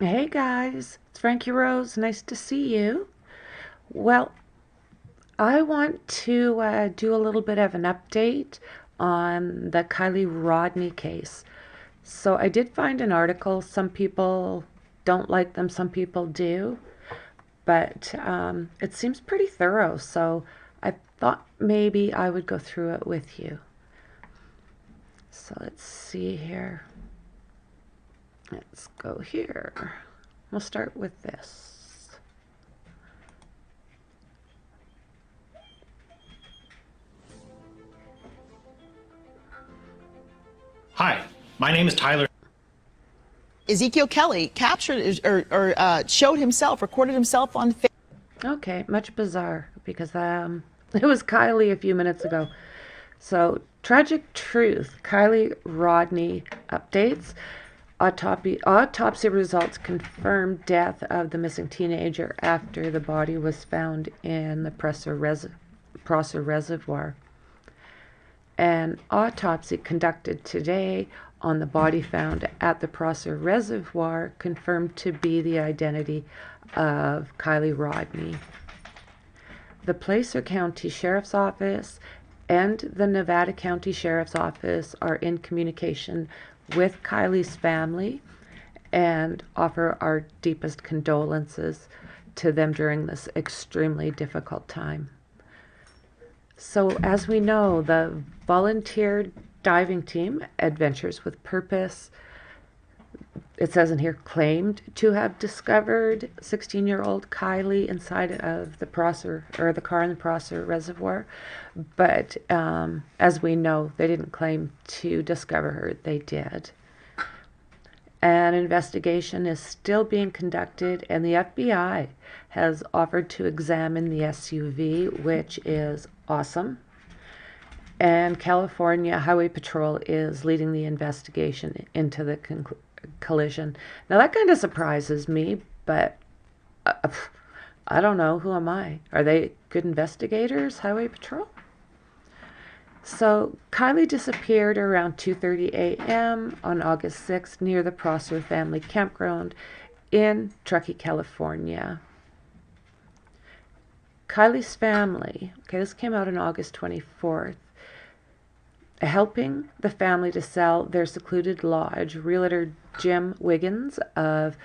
Hey guys, it's Franky Rose. Nice to see you. Well, I want to do a little bit of an update on the Kiely Rodni case. So I did find an article. Some people don't like them, some people do, but it seems pretty thorough. So I thought maybe I would go through it with you. So let's see here. Let's go here. We'll start with this. Hi, my name is Tyler. Ezekiel Kelly captured or showed himself, recorded himself on Facebook. Okay, much bizarre because it was Kiely a few minutes ago. So, tragic truth. Kiely Rodni updates. Autopsy results confirm death of the missing teenager after the body was found in the Prosser Reservoir. An autopsy conducted today on the body found at the Prosser Reservoir confirmed to be the identity of Kiely Rodni. The Placer County Sheriff's Office and the Nevada County Sheriff's Office are in communication with Kiely's family and offer our deepest condolences to them during this extremely difficult time. So, as we know, the volunteer diving team Adventures with Purpose, it says in here, claimed to have discovered 16-year-old Kiely inside of the Prosser, or the car in the Prosser Reservoir. But as we know, they didn't claim to discover her. They did. An investigation is still being conducted, and the FBI has offered to examine the SUV, which is awesome. And California Highway Patrol is leading the investigation into the collision. Now, that kind of surprises me, but uh, I don't know. Who am I? Are they good investigators, Highway Patrol? So, Kiely disappeared around 2:30 a.m. on August 6th near the Prosser family campground in Truckee, California. Kiely's family, okay, this came out on August 24th, helping the family to sell their secluded lodge. Realtor Jim Wiggins of,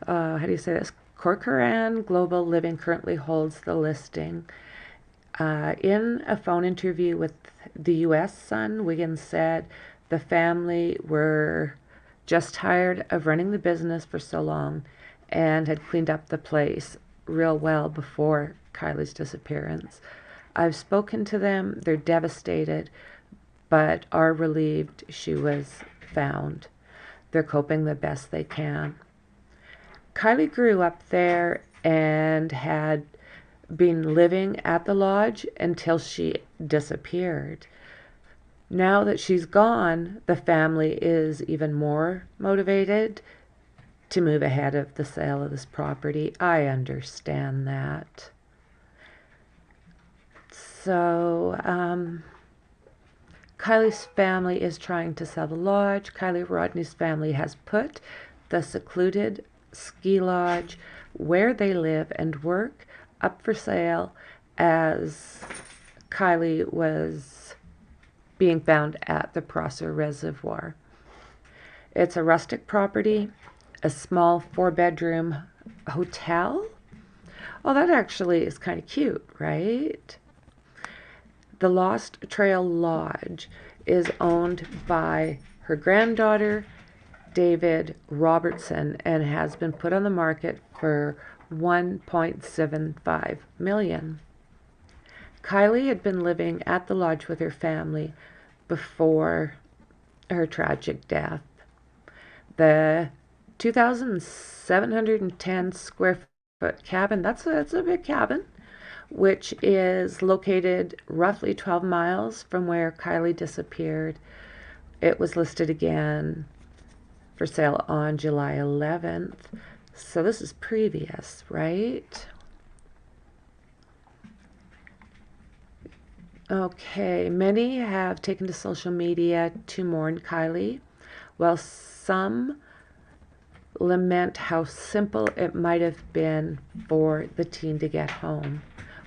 how do you say this? Corcoran Global Living currently holds the listing. In a phone interview with the U.S. Sun, Wiggins said the family were just tired of running the business for so long and had cleaned up the place real well before Kiely's disappearance. I've spoken to them. They're devastated, but are relieved she was found. They're coping the best they can. Kiely grew up there and had been living at the lodge until she disappeared. Now that she's gone, the family is even more motivated to move ahead of the sale of this property. I understand that. So, Kiely's family is trying to sell the lodge. Kiely Rodni's family has put the secluded ski lodge where they live and work up for sale as Kiely was being found at the Prosser Reservoir. It's a rustic property, a small 4-bedroom hotel. Oh, that actually is kind of cute, right? The Lost Trail Lodge is owned by her granddaughter, David Robertson, and has been put on the market for $1.75 million. Kiely had been living at the lodge with her family before her tragic death. The 2,710 square foot cabin, that's a big cabin, which is located roughly 12 miles from where Kiely disappeared. It was listed again for sale on July 11th. So this is previous, right? Okay, many have taken to social media to mourn Kiely, while some lament how simple it might have been for the teen to get home.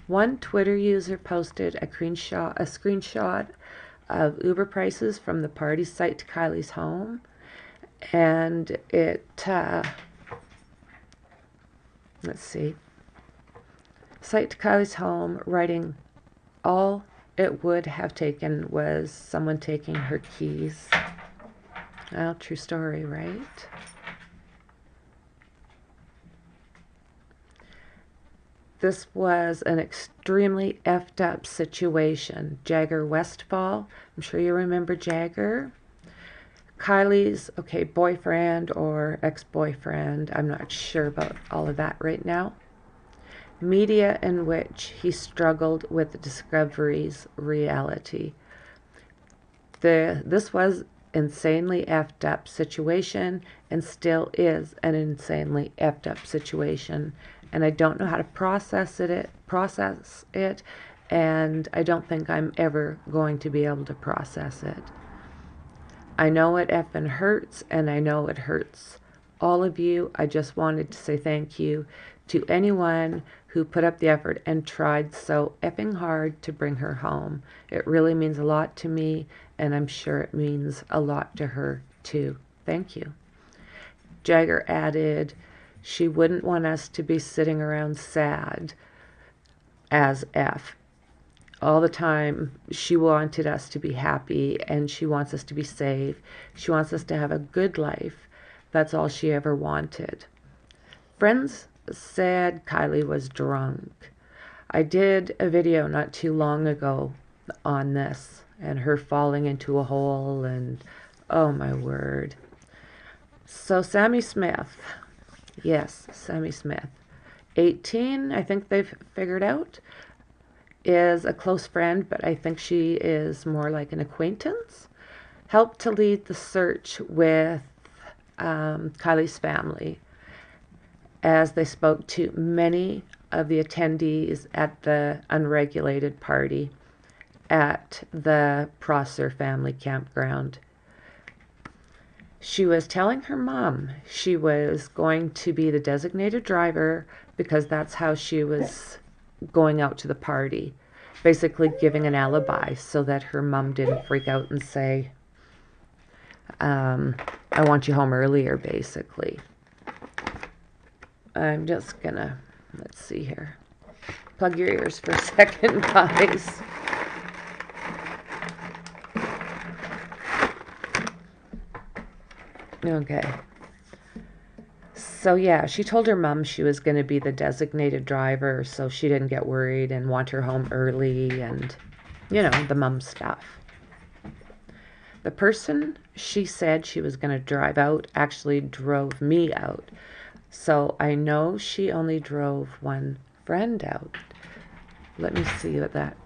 One Twitter user posted a screenshot of Uber prices from the party site to Kiely's home, and let's see, site to Kiely's home, writing, all it would have taken was someone taking her keys. Well, true story, right? This was an extremely effed up situation. Jagger Westfall, I'm sure you remember Jagger. Kiely's, boyfriend or ex-boyfriend, I'm not sure about all of that right now. Media in which he struggled with Discovery's reality. This was insanely effed up situation and still is an insanely effed up situation, and I don't know how to process it, and I don't think I'm ever going to be able to process it. I know it effing hurts, and I know it hurts all of you. I just wanted to say thank you to anyone who put up the effort and tried so effing hard to bring her home. It really means a lot to me, and I'm sure it means a lot to her too. Thank you. Jagger added, she wouldn't want us to be sitting around sad as F. All the time, she wanted us to be happy, and she wants us to be safe. She wants us to have a good life. That's all she ever wanted. Friends said Kiely was drunk. I did a video not too long ago on this, and her falling into a hole, and oh my word. So Sammy Smith, yes, Sammy Smith, 18, I think they've figured out, is a close friend, but I think she is more like an acquaintance, helped to lead the search with Kiely's family as they spoke to many of the attendees at the unregulated party at the Prosser family campground. She was telling her mom she was going to be the designated driver because that's how she was going out to the party, basically giving an alibi so that her mom didn't freak out and say, I want you home earlier, basically. I'm just gonna, let's see here. Plug your ears for a second, guys. Okay. So yeah, she told her mom she was going to be the designated driver so she didn't get worried and want her home early and, the mom stuff. The person she said she was going to drive out actually drove me out. So I know she only drove one friend out. Let me see what that.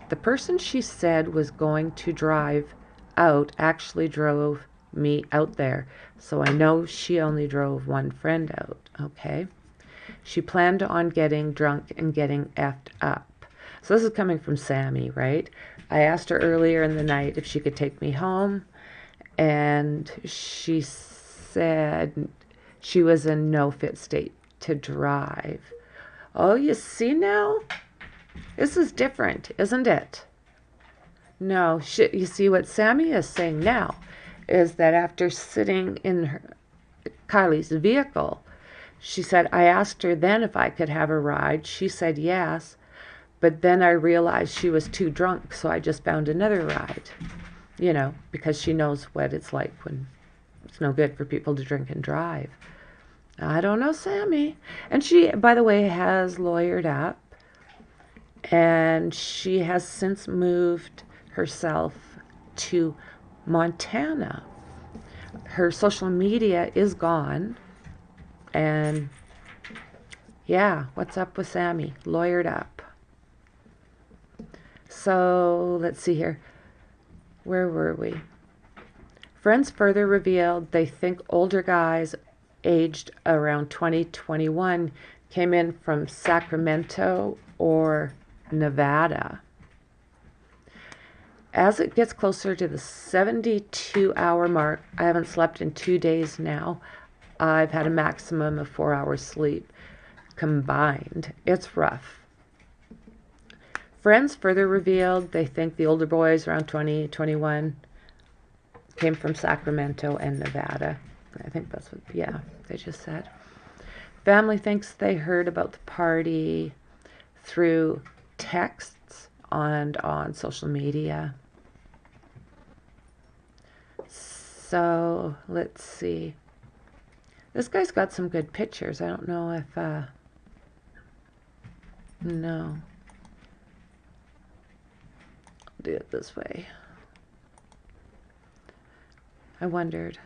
The person she said was going to drive out actually drove me out there. So I know she only drove one friend out. Okay. She planned on getting drunk and getting effed up. So this is coming from Sammy, right? I asked her earlier in the night if she could take me home, and she said she was in no fit state to drive. Oh, you see now? This is different, isn't it? No, you see what Sammy is saying now is that after sitting in Kiely's vehicle, she said, I asked her then if I could have a ride. She said yes, but then I realized she was too drunk, so I just found another ride, because she knows what it's like when it's no good for people to drink and drive. I don't know, Sammy. And she, by the way, has lawyered up, and she has since moved herself to Montana. Her social media is gone, and yeah, what's up with Sammy? Lawyered up. So let's see here. Where were we? Friends further revealed they think older guys aged around 2021 came in from Sacramento or Nevada. As it gets closer to the 72-hour mark, I haven't slept in 2 days now. I've had a maximum of 4 hours sleep combined. It's rough. Friends further revealed they think the older boys, around 20, 21, came from Sacramento and Nevada. I think that's what, yeah, they just said. Family thinks they heard about the party through texts and on social media. So, let's see. This guy's got some good pictures. I don't know if, no. Do it this way. I wondered.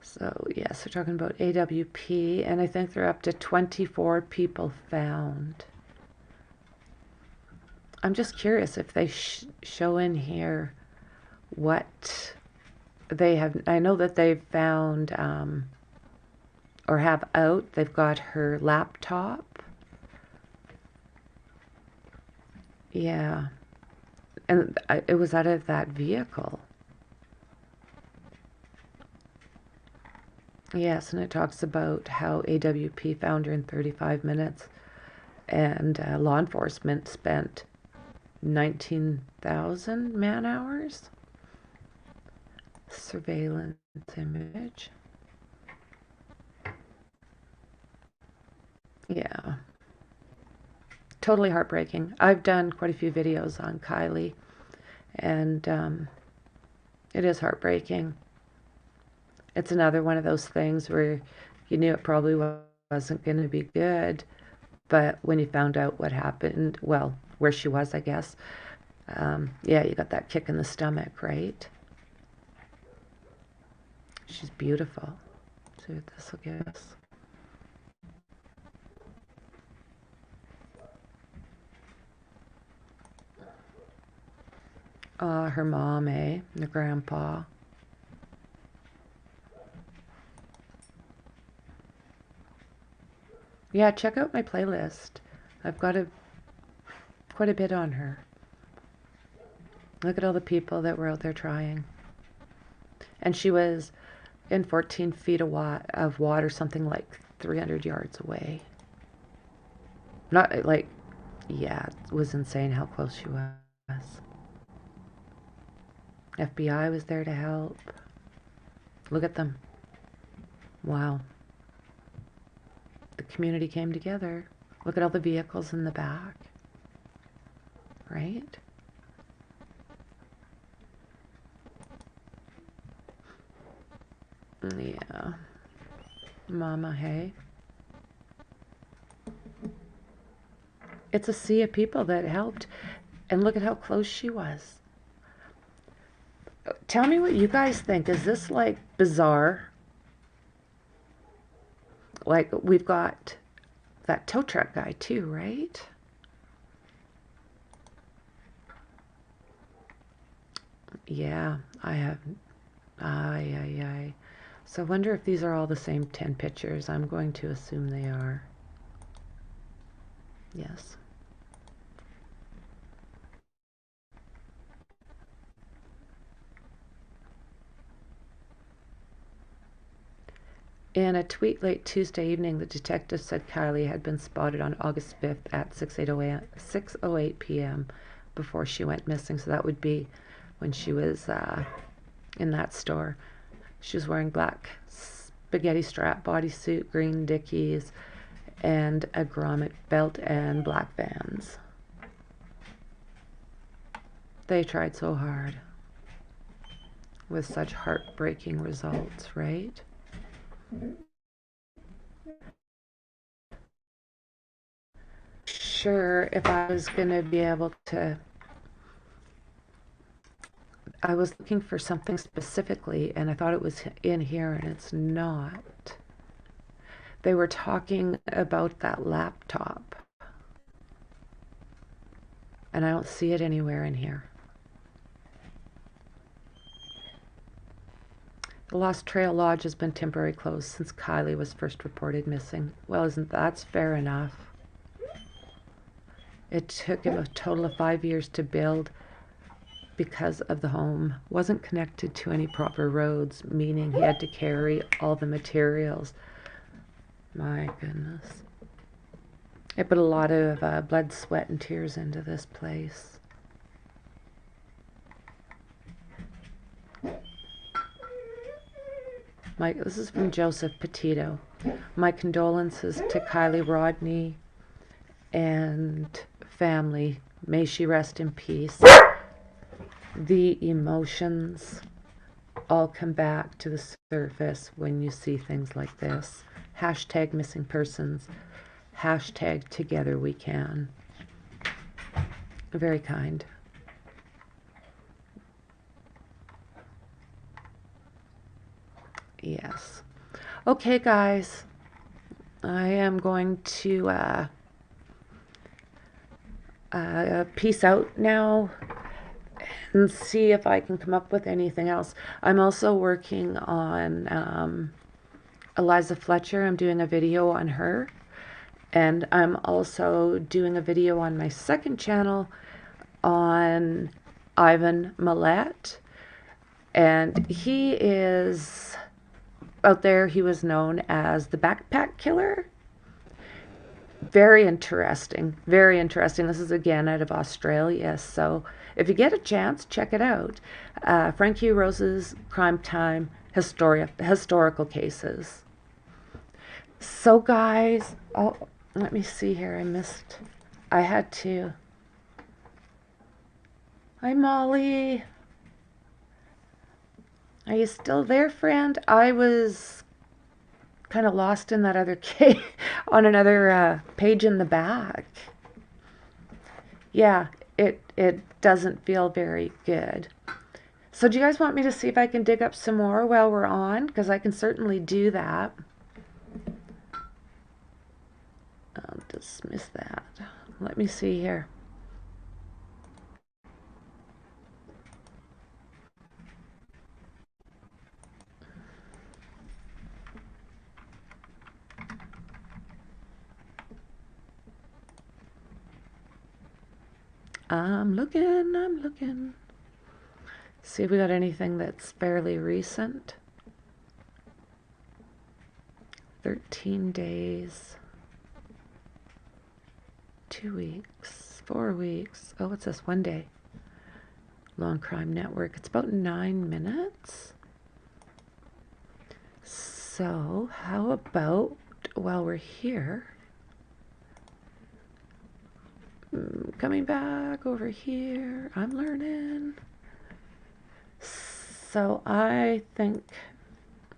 So, yes, we're talking about AWP, and I think they're up to 24 people found. I'm just curious if they show in here what they have. I know that they've found, or have out, they've got her laptop. Yeah. And it was out of that vehicle. Yes, and it talks about how AWP found her in 35 minutes, and law enforcement spent 19,000 man hours. Surveillance image. Yeah. Totally heartbreaking. I've done quite a few videos on Kiely, and it is heartbreaking. It's another one of those things where you knew it probably wasn't going to be good, but when you found out what happened, well, where she was, I guess, yeah, you got that kick in the stomach, right? She's beautiful. See what this will give us. Her mom, and the grandpa. Yeah, check out my playlist. I've got quite a bit on her. Look at all the people that were out there trying. And she was in 14 feet of water, something like 300 yards away. Not like, yeah, it was insane how close she was. FBI was there to help. Look at them. Wow. The community came together. Look at all the vehicles in the back. Right? Yeah. Mama, hey. It's a sea of people that helped. And look at how close she was. Tell me what you guys think. Is this like bizarre? Like we've got that tow truck guy too, right? Yeah, I have. Aye. So I wonder if these are all the same 10 pictures. I'm going to assume they are. Yes. In a tweet late Tuesday evening, the detective said Kiely had been spotted on August 5th at 6:08 p.m. before she went missing. So that would be when she was in that store. She was wearing black spaghetti strap bodysuit, green Dickies, and a grommet belt and black Vans. They tried so hard with such heartbreaking results, right? Sure, if I was going to be able to, I was looking for something specifically and I thought it was in here and it's not. They were talking about that laptop and I don't see it anywhere in here. The Lost Trail Lodge has been temporarily closed since Kiely was first reported missing. Well, isn't that's fair enough? It took him a total of 5 years to build because of the home. Wasn't connected to any proper roads, meaning he had to carry all the materials. My goodness. I put a lot of blood, sweat, and tears into this place. This is from Joseph Petito. My condolences to Kiely, Rodni, and family. May she rest in peace. The emotions all come back to the surface when you see things like this. Hashtag missing persons. Hashtag together we can. Very kind. Yes. Okay, guys. I am going to peace out now and see if I can come up with anything else. I'm also working on Eliza Fletcher. I'm doing a video on her. And I'm also doing a video on my second channel on Ivan Milat. And he is out there, he was known as the backpack killer. Very interesting. Very interesting. This is again out of Australia. So if you get a chance, check it out. Franky Rose's Crime Time Historical Cases. So guys, oh, let me see here. I had to. Hi, Molly. Are you still there, friend? I was kind of lost in that other case on another page in the back. Yeah, it doesn't feel very good. So do you guys want me to see if I can dig up some more while we're on? Because I can certainly do that. I'll dismiss that. Let me see here. I'm looking. See if we got anything that's fairly recent. 13 days. 2 weeks. 4 weeks. Oh, what's this? 1 day. Long Crime Network. It's about 9 minutes. So, how about while we're here, coming back over here, I'm learning. So I think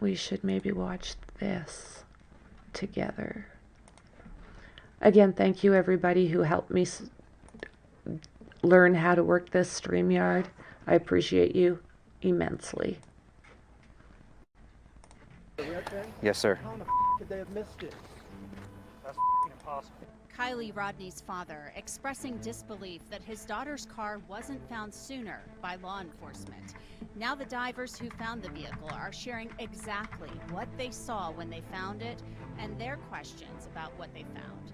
we should maybe watch this together. Again, thank you everybody who helped me learn how to work this StreamYard. I appreciate you immensely. Yes, sir. How in the could they have missed it? That's impossible. Kiely, Rodni's father, expressing disbelief that his daughter's car wasn't found sooner by law enforcement. Now the divers who found the vehicle are sharing exactly what they saw when they found it and their questions about what they found.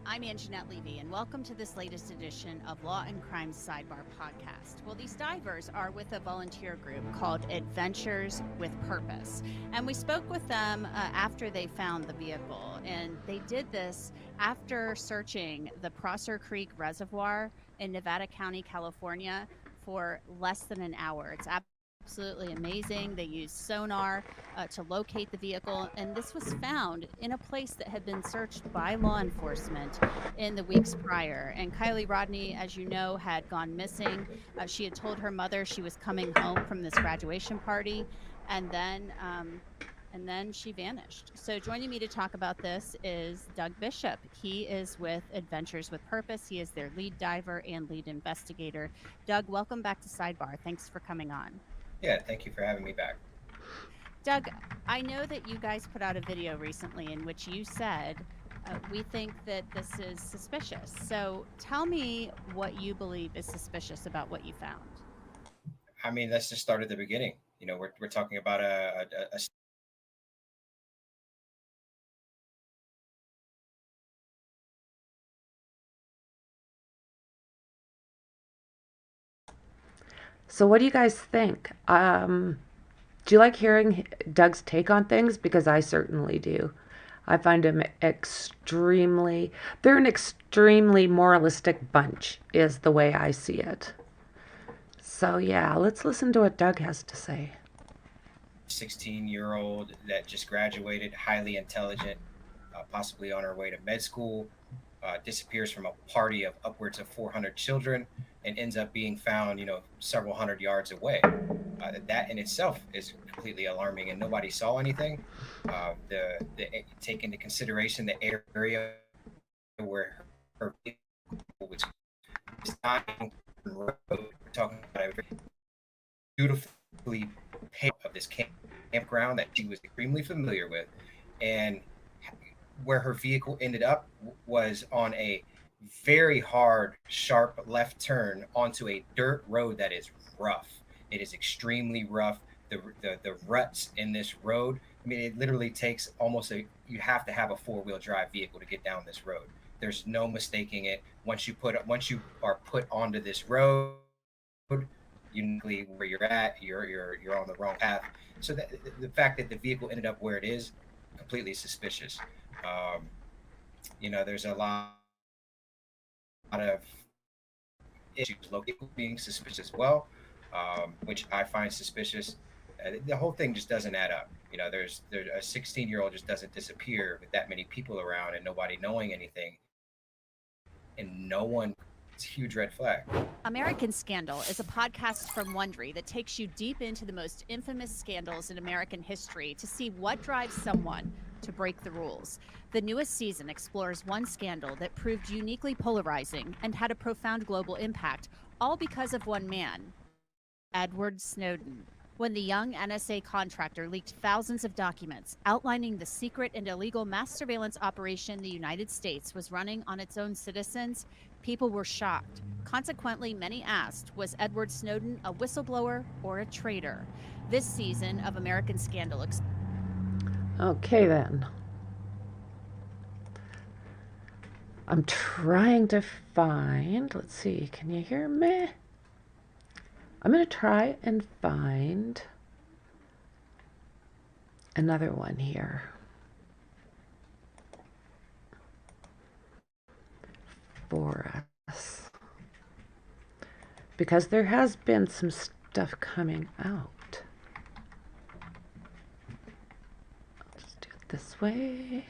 I'm Anjanette Levy, and welcome to this latest edition of Law and Crime Sidebar Podcast. Well, these divers are with a volunteer group called Adventures with Purpose, and we spoke with them after they found the vehicle, and they did this after searching the Prosser Creek Reservoir in Nevada County, California, for less than an hour. It's absolutely amazing. They used sonar to locate the vehicle, and this was found in a place that had been searched by law enforcement in the weeks prior. And Kiely Rodni, as you know, had gone missing. She had told her mother she was coming home from this graduation party, and then she vanished. So joining me to talk about this is Doug Bishop. He is with Adventures with Purpose. He is their lead diver and lead investigator. Doug, welcome back to Sidebar. Thanks for coming on. Yeah, thank you for having me back. Doug, I know that you guys put out a video recently in which you said, we think that this is suspicious. So tell me what you believe is suspicious about what you found. I mean, let's just start at the beginning. You know, we're talking about a So what do you guys think? Do you like hearing Doug's take on things? Because I certainly do. I find him they're an extremely moralistic bunch, is the way I see it. So yeah, let's listen to what Doug has to say. 16-year-old that just graduated, highly intelligent, possibly on her way to med school, disappears from a party of upwards of 400 children and ends up being found, several hundred yards away. That in itself is completely alarming, and nobody saw anything. Take into consideration the area where her vehicle was dying road. We're talking about a very beautifully paved of this campground that she was extremely familiar with, and where her vehicle ended up was on a very hard, sharp left turn onto a dirt road that is rough. It is extremely rough. The ruts in this road, I mean, it literally takes you have to have a 4-wheel drive vehicle to get down this road. There's no mistaking it. Once you are put onto this road, uniquely where you're at, you're on the wrong path. So the fact that the vehicle ended up where it is, completely suspicious. There's a lot of issues located being suspicious as well, which I find suspicious. The whole thing just doesn't add up. There's a 16-year-old just doesn't disappear with that many people around and nobody knowing anything, and no one. It's a huge red flag. American Scandal is a podcast from Wondery that takes you deep into the most infamous scandals in American history to see what drives someone to break the rules. The newest season explores one scandal that proved uniquely polarizing and had a profound global impact, all because of one man, Edward Snowden. When the young NSA contractor leaked thousands of documents outlining the secret and illegal mass surveillance operation the United States was running on its own citizens, people were shocked. Consequently, many asked, was Edward Snowden a whistleblower or a traitor? This season of American Scandal. Okay then. I'm trying to find, let's see, can you hear me? I'm going to try and find another one here. For us. Because there has been some stuff coming out. I'll just do it this way.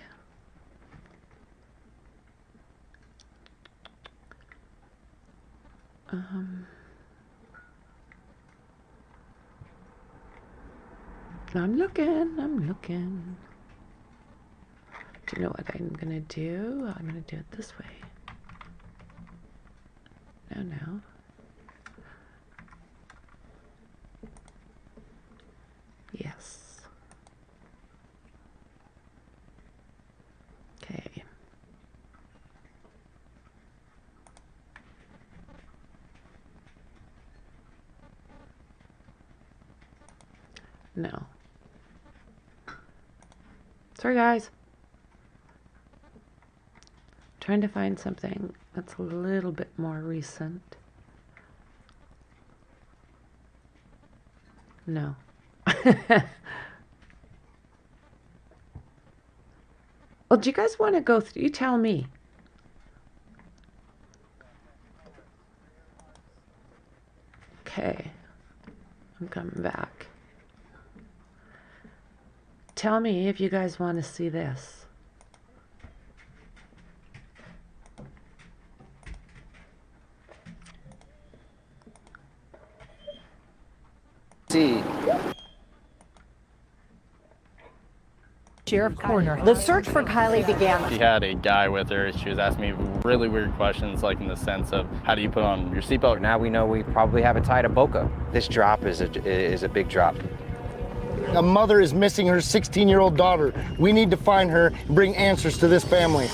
I'm looking. Do you know what I'm gonna do? I'm gonna do it this way. No. Yes. Okay. No. Sorry, guys. Trying to find something that's a little bit more recent. No. Well, do you guys want to go through? You tell me. Okay. I'm coming back. Tell me if you guys want to see this. See. Sheriff Coroner. The search for Kiely began. She had a guy with her. She was asking me really weird questions, like in the sense of, how do you put on your seatbelt? Now we know we probably have it tied to Boca. This drop is a big drop. A mother is missing her 16-year-old daughter. We need to find her and bring answers to this family.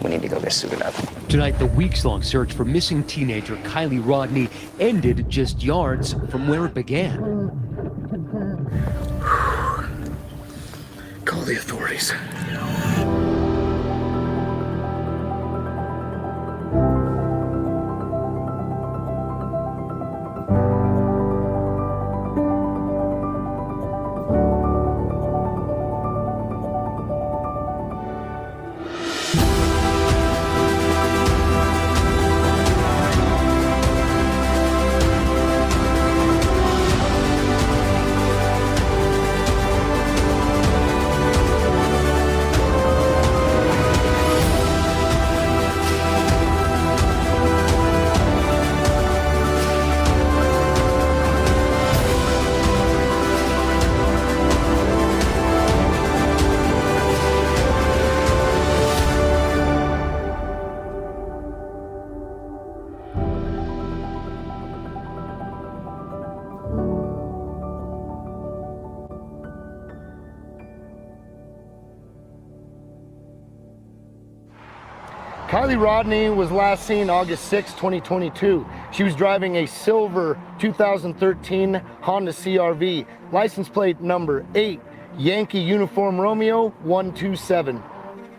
We need to go get suited up. Tonight, the weeks-long search for missing teenager Kiely Rodni ended just yards from where it began. Call the authorities. Kiely Rodni was last seen August 6, 2022. She was driving a silver 2013 Honda CRV, license plate number 8, Yankee Uniform Romeo 127.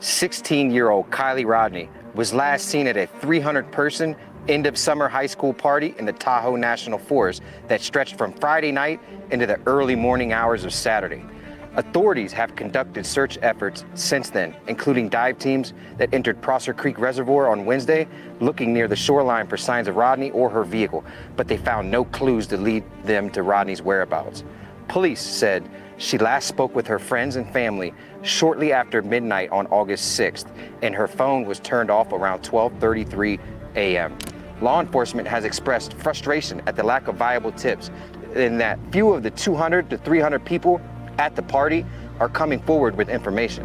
16-year-old Kiely Rodni was last seen at a 300-person end of summer high school party in the Tahoe National Forest that stretched from Friday night into the early morning hours of Saturday. Authorities have conducted search efforts since then, including dive teams that entered Prosser Creek Reservoir on Wednesday, looking near the shoreline for signs of Rodni or her vehicle, but they found no clues to lead them to Rodni's whereabouts. Police said she last spoke with her friends and family shortly after midnight on August 6th, and her phone was turned off around 12:33 a.m. Law enforcement has expressed frustration at the lack of viable tips, in that few of the 200 to 300 people at the party are coming forward with information.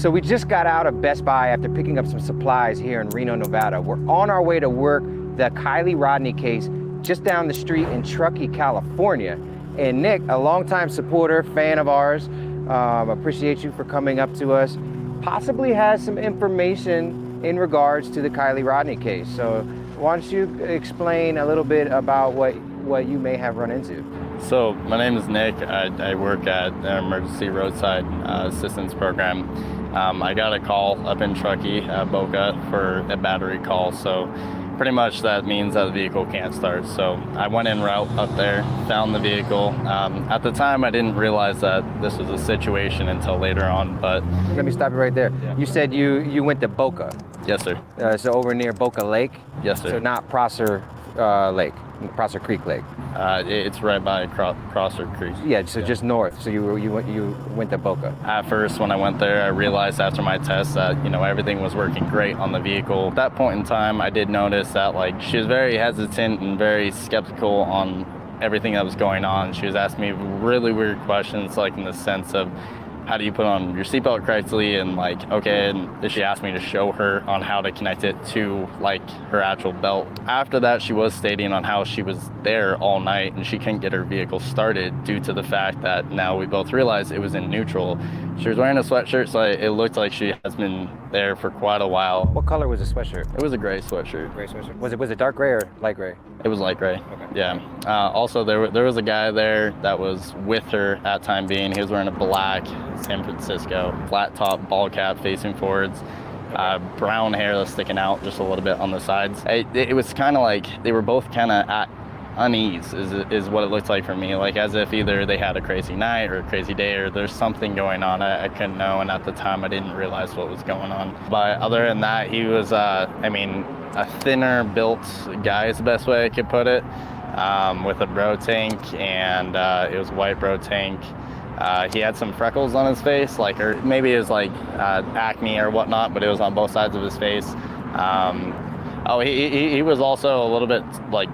So we just got out of Best Buy after picking up some supplies here in Reno, Nevada. We're on our way to work the Kiely Rodni case just down the street in Truckee, California. And Nick, a longtime supporter, fan of ours, appreciate you for coming up to us, possibly has some information in regards to the Kiely Rodni case. So why don't you explain a little bit about what you may have run into? So my name is Nick. I work at an emergency roadside assistance program. I got a call up in Truckee, Boca, for a battery call. So pretty much that means that the vehicle can't start. So I went en route up there, found the vehicle. At the time, I didn't realize that this was a situation until later on, but... Let me stop you right there. Yeah. You said you went to Boca. Yes, sir. So over near Boca Lake? Yes, sir. So not Prosser Lake, Prosser Creek Lake. It's right by Prosser Creek. Yeah, so just north. So you went to Boca. At first, when I went there, I realized after my test that everything was working great on the vehicle. At that point in time, I did notice that she was very hesitant and very skeptical on everything that was going on. She was asking me really weird questions, in the sense of, how do you put on your seatbelt correctly? And and she asked me to show her on how to connect it to her actual belt. After that, she was stating on how she was there all night and she couldn't get her vehicle started due to the fact that now we both realized it was in neutral. She was wearing a sweatshirt, so it looked like she has been there for quite a while. What color was the sweatshirt? It was a gray sweatshirt. Gray sweatshirt. Was it dark gray or light gray? It was light gray. Okay. Yeah. Also, there was a guy there that was with her at time being. He was wearing a black San Francisco flat top ball cap facing forwards. Brown hair that's sticking out just a little bit on the sides. It was kind of they were both kind of at unease is what it looked like for me, as if either they had a crazy night or a crazy day or there's something going on I couldn't know, and at the time I didn't realize what was going on. But other than that, he was a thinner built guy is the best way I could put it, with a bro tank, and it was white bro tank. He had some freckles on his face, or maybe it was acne or whatnot, but it was on both sides of his face. He was also a little bit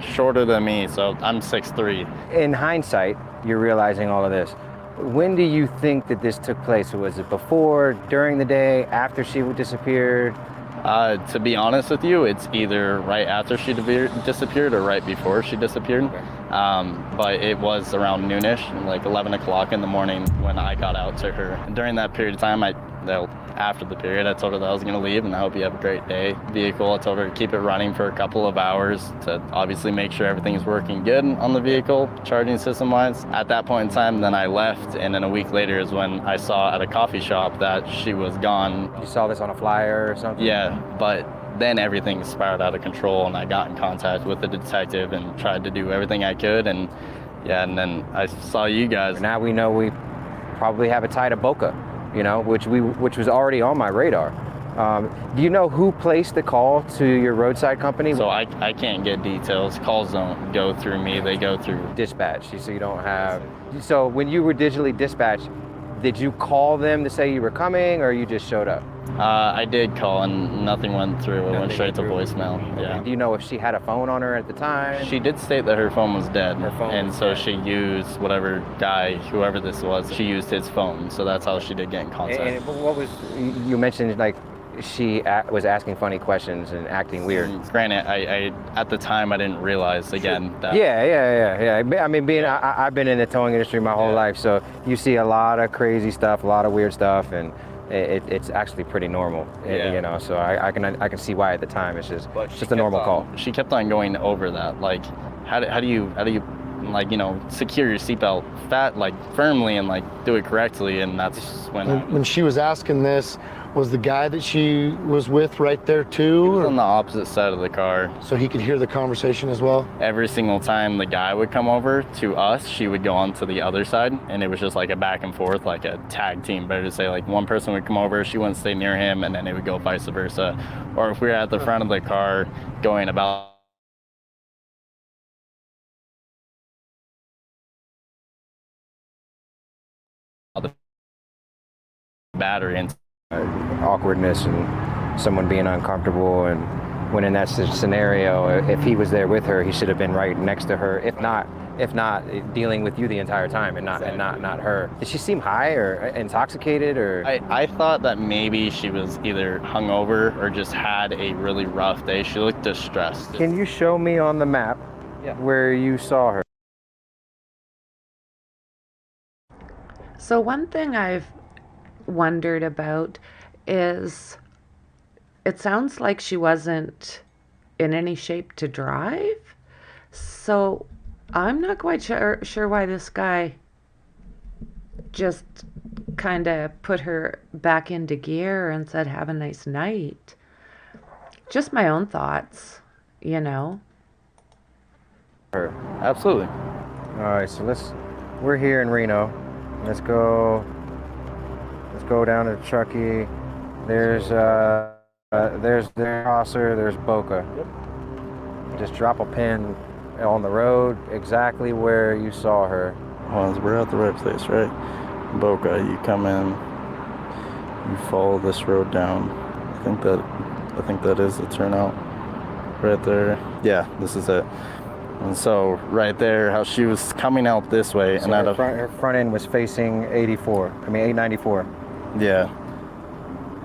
shorter than me, so I'm 6'3". In hindsight, you're realizing all of this. When do you think that this took place? Was it before, during the day, after she disappeared? To be honest with you, it's either right after she disappeared or right before she disappeared. Okay. But it was around noonish, 11 o'clock in the morning when I got out to her. And during that period of time, after the period, I told her that I was going to leave and I hope you have a great day. Vehicle, I told her to keep it running for a couple of hours to obviously make sure everything's working good on the vehicle, charging system wise. At that point in time, then I left, and then a week later is when I saw at a coffee shop that she was gone. You saw this on a flyer or something? Yeah, but then everything spiraled out of control and I got in contact with the detective and tried to do everything I could, and then I saw you guys. Now we know we probably have a tie to Boca, which was already on my radar. Do you know who placed the call to your roadside company? So I can't get details. Calls don't go through me, they go through dispatch. So you don't have. So when you were digitally dispatched, did you call them to say you were coming, or you just showed up? I did call and nothing went through. It went straight to voicemail. Yeah. Do you know if she had a phone on her at the time? She did state that her phone was dead. Her phone and was so dead. She used whatever guy, whoever this was, she used his phone. So that's how she did get in contact. And what was, you mentioned she was asking funny questions and acting weird. Granted, I at the time I didn't realize again that. Yeah. I mean, I've been in the towing industry my whole life, so you see a lot of crazy stuff, a lot of weird stuff, and it's actually pretty normal, Yeah. you know. So I can see why at the time it's just a normal call. She kept on going over that, like, how do you like, you know, secure your seatbelt firmly and like do it correctly, and that's when she was asking this, was the guy that she was with right there too? He was on the opposite side of the car. So he could hear the conversation as well? Every single time the guy would come over to us, she would go on to the other side, and it was just like a back and forth, like a tag team, better to say. Like one person would come over, she wouldn't stay near him, and then it would go vice versa. Or if we were at the front of the car going about the battery and awkwardness and someone being uncomfortable, and when in that scenario, if he was there with her, he should have been right next to her, if not dealing with you the entire time, and not her. Did she seem high or intoxicated, or? I thought that maybe she was either hungover or just had a really rough day. She looked distressed. Can you show me on the map where you saw her? So one thing I've wondered about is, it sounds like she wasn't in any shape to drive. So I'm not quite sure why this guy just kind of put her back into gear and said, have a nice night. Just my own thoughts, you know. Absolutely. All right, so we're here in Reno. Let's go down to Truckee. There's Prosser, there's Boca. Yep. Just drop a pin on the road exactly where you saw her. Well, we're at the right place, right? Boca, you come in, you follow this road down. I think that is the turnout right there. Yeah, this is it. And so right there, how she was coming out this way, So and her front end was facing 894. Yeah.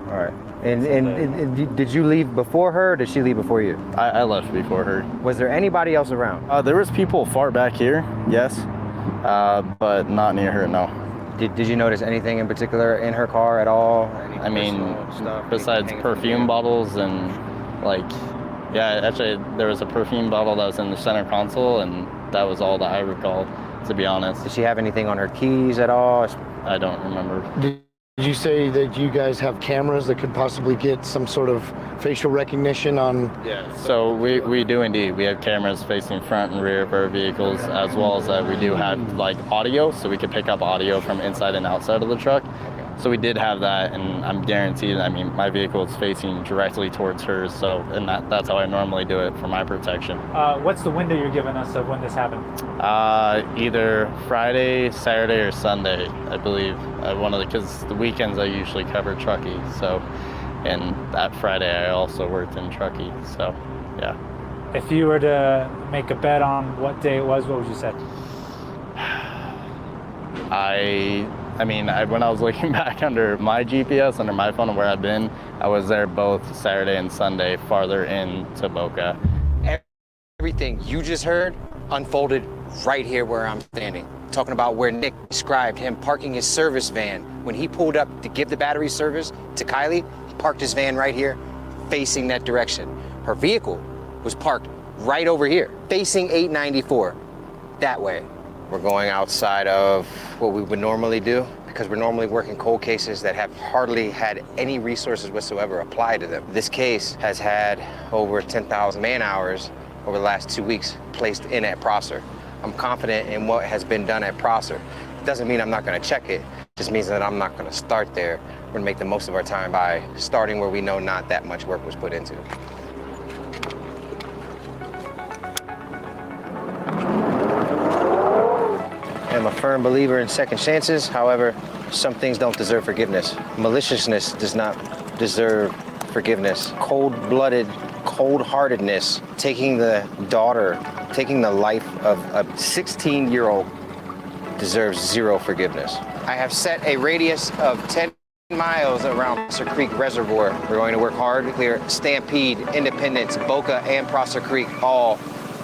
All right. And did you leave before her, or did she leave before you? I left before her. Was there anybody else around? There was people far back here, yes, but not near her, no. Did you notice anything in particular in her car at all? I mean, besides perfume bottles and yeah, actually there was a perfume bottle that was in the center console, and that was all that I recall, to be honest. Did she have anything on her keys at all? I don't remember. Did you say that you guys have cameras that could possibly get some sort of facial recognition on? Yeah, so we do indeed. We have cameras facing front and rear of our vehicles, as well as we do have audio, so we could pick up audio from inside and outside of the truck. So we did have that, and I'm guaranteed, I mean, my vehicle is facing directly towards hers, so, and that's how I normally do it for my protection. What's the window you're giving us of when this happened? Either Friday, Saturday, or Sunday, I believe. Because the weekends I usually cover Truckee, so, and that Friday I also worked in Truckee, so, yeah. If you were to make a bet on what day it was, what would you say? I mean, when I was looking back under my GPS, under my phone of where I've been, I was there both Saturday and Sunday, farther into Boca. Everything you just heard unfolded right here where I'm standing. Talking about where Nick described him parking his service van. When he pulled up to give the battery service to Kiely, he parked his van right here, facing that direction. Her vehicle was parked right over here, facing 894, that way. We're going outside of what we would normally do, because we're normally working cold cases that have hardly had any resources whatsoever applied to them. This case has had over 10,000 man hours over the last 2 weeks placed in at Prosser. I'm confident in what has been done at Prosser. It doesn't mean I'm not gonna check it, it just means that I'm not gonna start there. We're gonna make the most of our time by starting where we know not that much work was put into it. I'm a firm believer in second chances. However, some things don't deserve forgiveness. Maliciousness does not deserve forgiveness. Cold-blooded, cold-heartedness, taking the life of a 16-year-old deserves zero forgiveness. I have set a radius of 10 miles around Prosser Creek Reservoir. We're going to work hard to clear Stampede, Independence, Boca, and Prosser Creek, all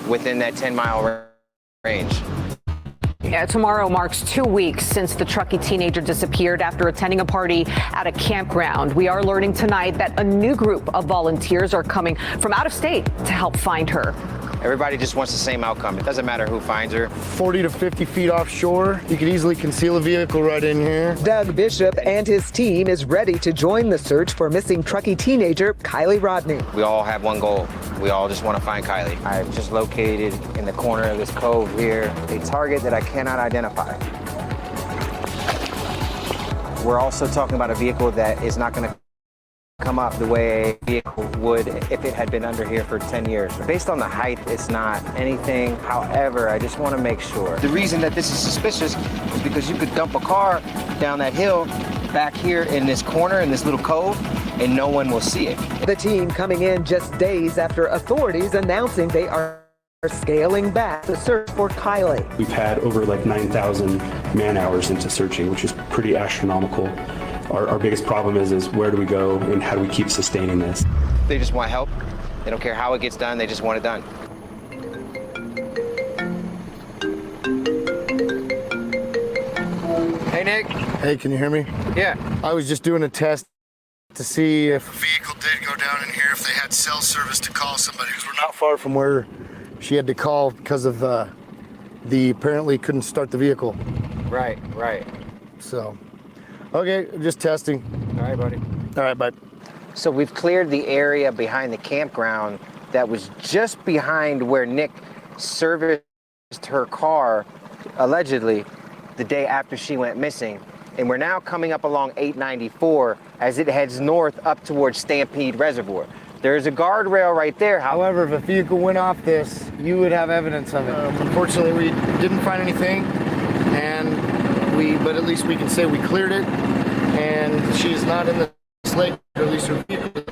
within that 10-mile range. Tomorrow marks 2 weeks since the Truckee teenager disappeared after attending a party at a campground. We are learning tonight that a new group of volunteers are coming from out of state to help find her. Everybody just wants the same outcome. It doesn't matter who finds her. 40 to 50 feet offshore, you could easily conceal a vehicle right in here. Doug Bishop and his team is ready to join the search for missing Truckee teenager Kiely Rodni. We all have one goal. We all just want to find Kiely. I've just located in the corner of this cove here a target that I cannot identify. We're also talking about a vehicle that is not going to come up the way a vehicle would if it had been under here for 10 years. Based on the height, it's not anything. However, I just want to make sure. The reason that this is suspicious is because you could dump a car down that hill back here in this corner, in this little cove, and no one will see it. The team coming in just days after authorities announcing they are scaling back the search for Kiely. We've had over like 9,000 man hours into searching, which is pretty astronomical. Our biggest problem is where do we go and how do we keep sustaining this? They just want help. They don't care how it gets done. They just want it done. Hey, Nick. Hey, can you hear me? Yeah. I was just doing a test to see if a vehicle did go down in here, if they had cell service to call somebody, because we're not far from where she had to call because of the apparently couldn't start the vehicle. Right. So, okay, just testing. All right, buddy. All right, bud. So we've cleared the area behind the campground that was just behind where Nick serviced her car, allegedly, the day after she went missing. And we're now coming up along 894 as it heads north up towards Stampede Reservoir. There's a guardrail right there. However, if a vehicle went off this, you would have evidence of it. Unfortunately, we didn't find anything, but at least we can say we cleared it, and she's not in the lake, or at least her vehicle.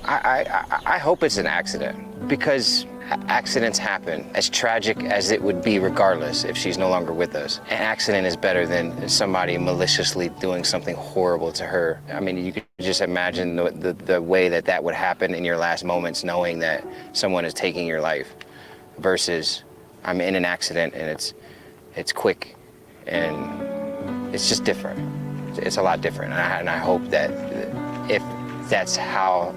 I hope it's an accident, because accidents happen, as tragic as it would be regardless if she's no longer with us. An accident is better than somebody maliciously doing something horrible to her. I mean, you could just imagine the way that would happen in your last moments, knowing that someone is taking your life, versus I'm in an accident and it's quick and it's just different. It's a lot different, and I hope that if that's how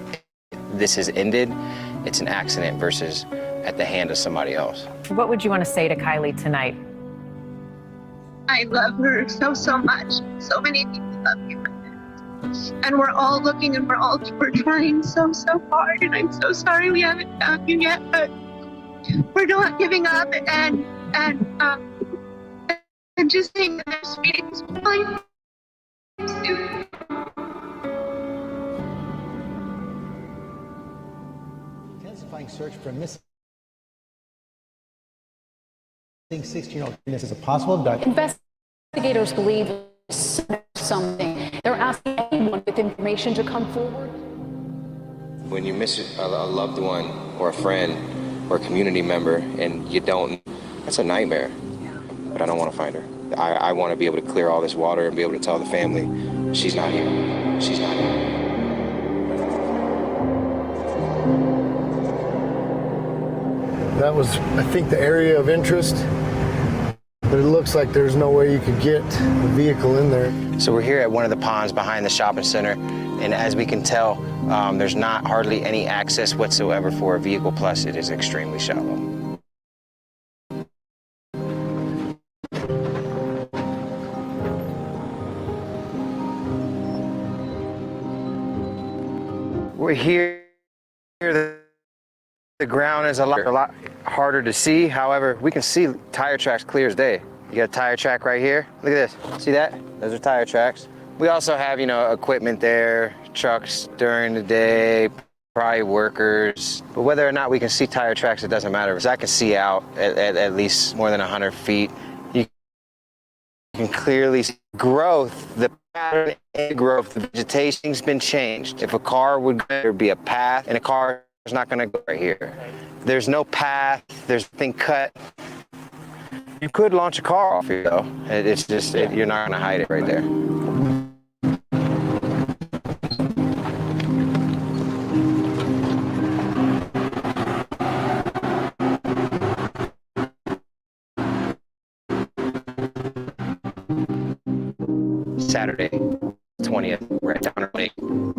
this has ended, it's an accident versus at the hand of somebody else. What would you want to say to Kiely tonight? I love her so much. So many people love you. And we're all looking, and we're trying so hard, and I'm so sorry we haven't found you yet, but we're not giving up, and just saying that there's meetings fine. Intensifying search for a missing 16-year-old. This is a possible abduction. Investigators believe something. They're asking anyone with information to come forward. When you miss a loved one or a friend or a community member and you don't, that's a nightmare. But I don't want to find her. I want to be able to clear all this water and be able to tell the family, she's not here. She's not here. That was, I think, the area of interest. But it looks like there's no way you could get a vehicle in there. So we're here at one of the ponds behind the shopping center, and as we can tell, there's not hardly any access whatsoever for a vehicle, plus it is extremely shallow. We're here. The ground is a lot harder to see. However, we can see tire tracks clear as day. You got a tire track right here. Look at this. See that? Those are tire tracks. We also have, equipment there, trucks during the day, probably workers. But whether or not we can see tire tracks, it doesn't matter, because I can see out at least more than 100 feet. You can clearly see growth, the pattern and growth, the vegetation's been changed. If a car would go, there'd be a path, and a car is not gonna go right here. There's no path, there's nothing cut. You could launch a car off here though. It's just, you're not gonna hide it right there. Saturday 20th. We're at Donner Lake,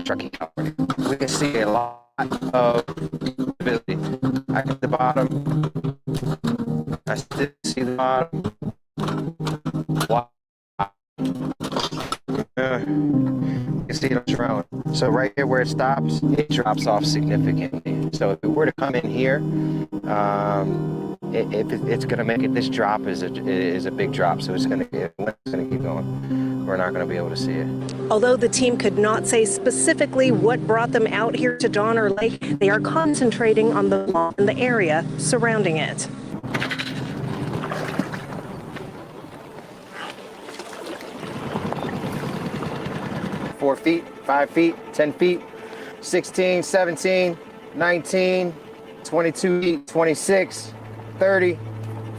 Truckee, California. We can see a lot of visibility. I get the bottom. I still see the bottom. Wow. You can see it on drone. So right here where it stops, it drops off significantly. So if it were to come in here, it's going to make it. This drop is a big drop, so it's going to keep going. We're not going to be able to see it. Although the team could not say specifically what brought them out here to Donner Lake, they are concentrating on the law and the area surrounding it. Four feet, 5 feet, 10 feet, 16, 17, 19, 22 feet, 26, 30,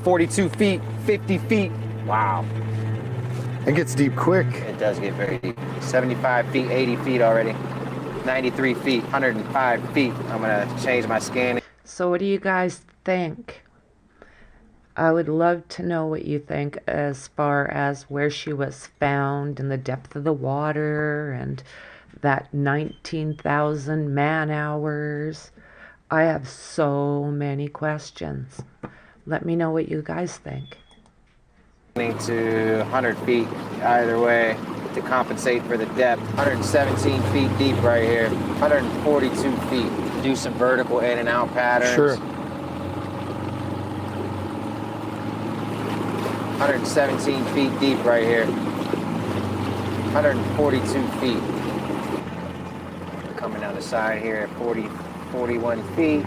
42 feet, 50 feet. Wow. It gets deep quick. It does get very deep. 75 feet, 80 feet already. 93 feet, 105 feet. I'm gonna change my scanning. So what do you guys think? I would love to know what you think as far as where she was found and the depth of the water and that 19,000 man-hours. I have so many questions. Let me know what you guys think. To 100 feet either way to compensate for the depth. 117 feet deep right here. 142 feet. Do some vertical in and out patterns. Sure. 117 feet deep right here. 142 feet. Coming down the side here at 41 feet.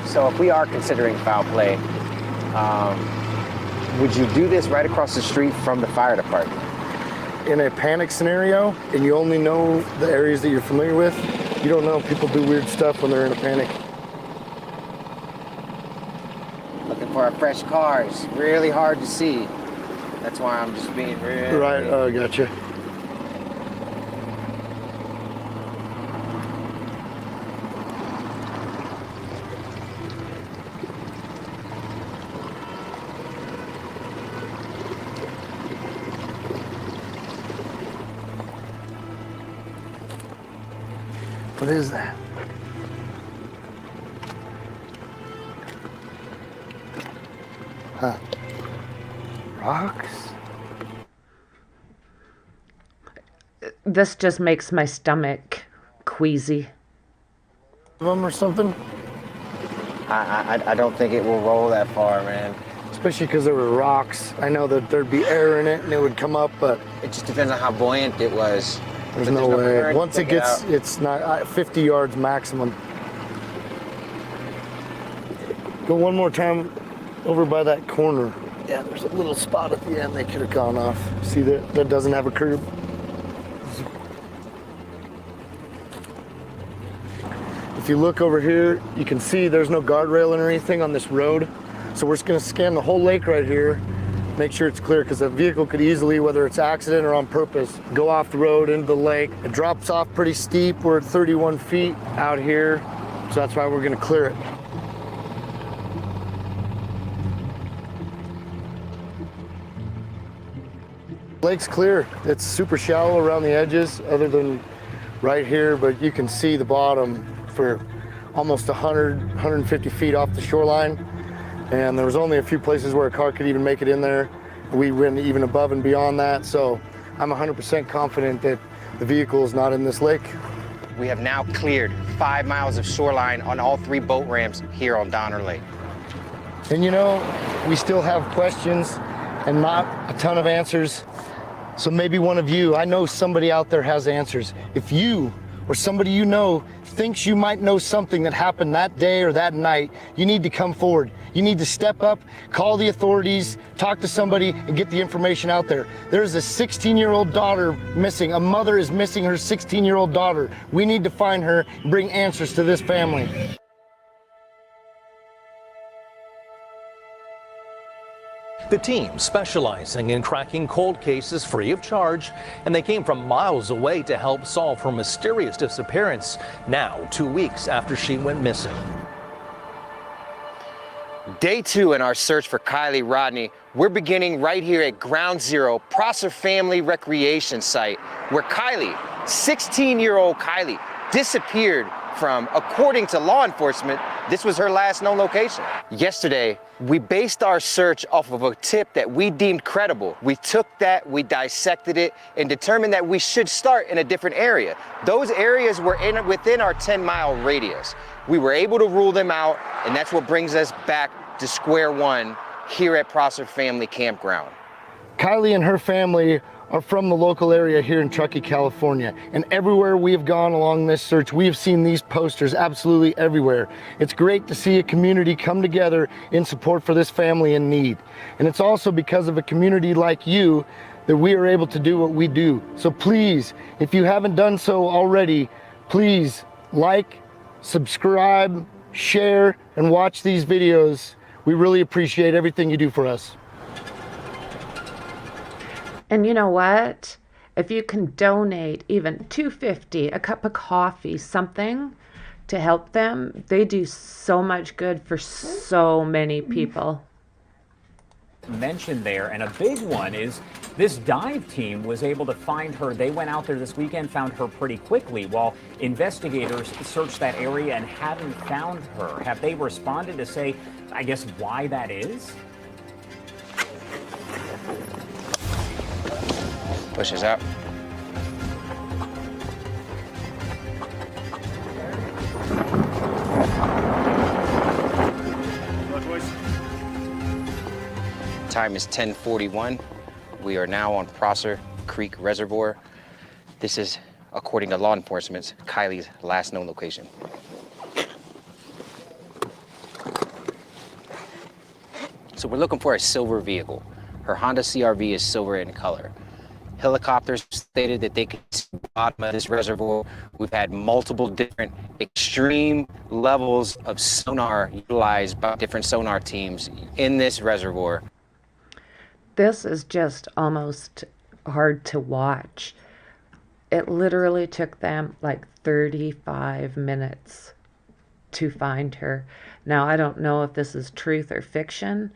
So if we are considering foul play, would you do this right across the street from the fire department? In a panic scenario, and you only know the areas that you're familiar with, you don't know people do weird stuff when they're in a panic. Looking for a fresh car. It's really hard to see. That's why I'm just being really... Right, oh, gotcha. What is that? Huh. Rocks? This just makes my stomach queasy. Them or something? I don't think it will roll that far, man. Especially because there were rocks. I know that there'd be air in it and it would come up, but... It just depends on how buoyant it was. There's no way. Once it gets, it's not 50 yards maximum. Go one more time over by that corner. Yeah, there's a little spot at the end they could have gone off. See that? That doesn't have a curb. If you look over here, you can see there's no guardrail or anything on this road. So we're just gonna scan the whole lake right here, make sure it's clear, because a vehicle could easily, whether it's accident or on purpose, go off the road into the lake. It drops off pretty steep. We're at 31 feet out here, so that's why we're gonna clear it. Lake's clear. It's super shallow around the edges, other than right here, but you can see the bottom for almost 100, 150 feet off the shoreline. And there was only a few places where a car could even make it in there. We went even above and beyond that, so I'm 100% confident that the vehicle is not in this lake. We have now cleared 5 miles of shoreline on all 3 boat ramps here on Donner Lake. And you know, we still have questions and not a ton of answers. So maybe one of you, I know somebody out there has answers. If you or somebody you know thinks you might know something that happened that day or that night, you need to come forward. You need to step up, call the authorities, talk to somebody, and get the information out there. There's a 16-year-old daughter missing. A mother is missing her 16-year-old daughter. We need to find her and bring answers to this family. The team specializing in cracking cold cases free of charge, and they came from miles away to help solve her mysterious disappearance, now 2 weeks after she went missing. Day 2 in our search for Kiely Rodni. We're beginning right here at Ground Zero, Prosser Family Recreation Site, where Kiely, 16-year-old Kiely, disappeared from, according to law enforcement, this was her last known location. Yesterday, we based our search off of a tip that we deemed credible. We took that, we dissected it, and determined that we should start in a different area. Those areas were within our 10-mile radius. We were able to rule them out, and that's what brings us back to square one here at Prosser Family Campground. Kiely and her family are from the local area here in Truckee, California. And everywhere we have gone along this search, we have seen these posters absolutely everywhere. It's great to see a community come together in support for this family in need. And it's also because of a community like you that we are able to do what we do. So please, if you haven't done so already, please like, subscribe, share, and watch these videos. We really appreciate everything you do for us. And you know what? If you can donate even $2.50, a cup of coffee, something to help them, they do so much good for so many people. Mentioned there, and a big one is this dive team was able to find her. They went out there this weekend, found her pretty quickly, while investigators searched that area and haven't found her. Have they responded to say, I guess, why that is? Pushes out. Time is 10:41. We are now on Prosser Creek Reservoir. This is, according to law enforcement, Kiely's last known location. So we're looking for a silver vehicle. Her Honda CR-V is silver in color. Helicopters stated that they could see the bottom of this reservoir. We've had multiple different extreme levels of sonar utilized by different sonar teams in this reservoir. This is just almost hard to watch. It literally took them like 35 minutes to find her. Now, I don't know if this is truth or fiction,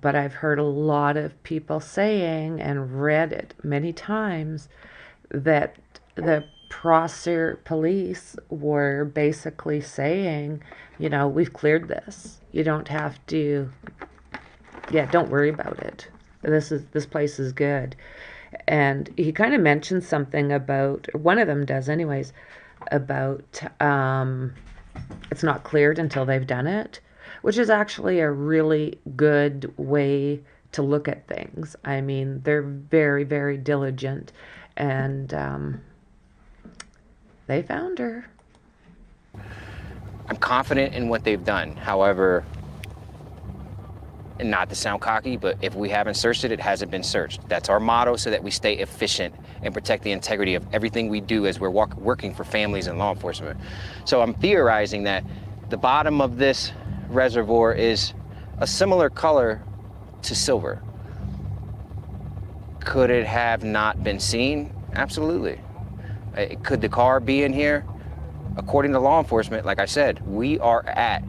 but I've heard a lot of people saying and read it many times that the Prosser police were basically saying, you know, we've cleared this. You don't have to, don't worry about it. This place is good. And he kind of mentioned something about, one of them does anyways, about it's not cleared until they've done it, which is actually a really good way to look at things. I mean, they're very, very diligent, and they found her. I'm confident in what they've done. However, and not to sound cocky, but if we haven't searched it, it hasn't been searched. That's our motto, so that we stay efficient and protect the integrity of everything we do as we're working for families and law enforcement. So I'm theorizing that the bottom of this reservoir is a similar color to silver. Could it have not been seen? Absolutely. Could the car be in here? According to law enforcement, like I said, we are at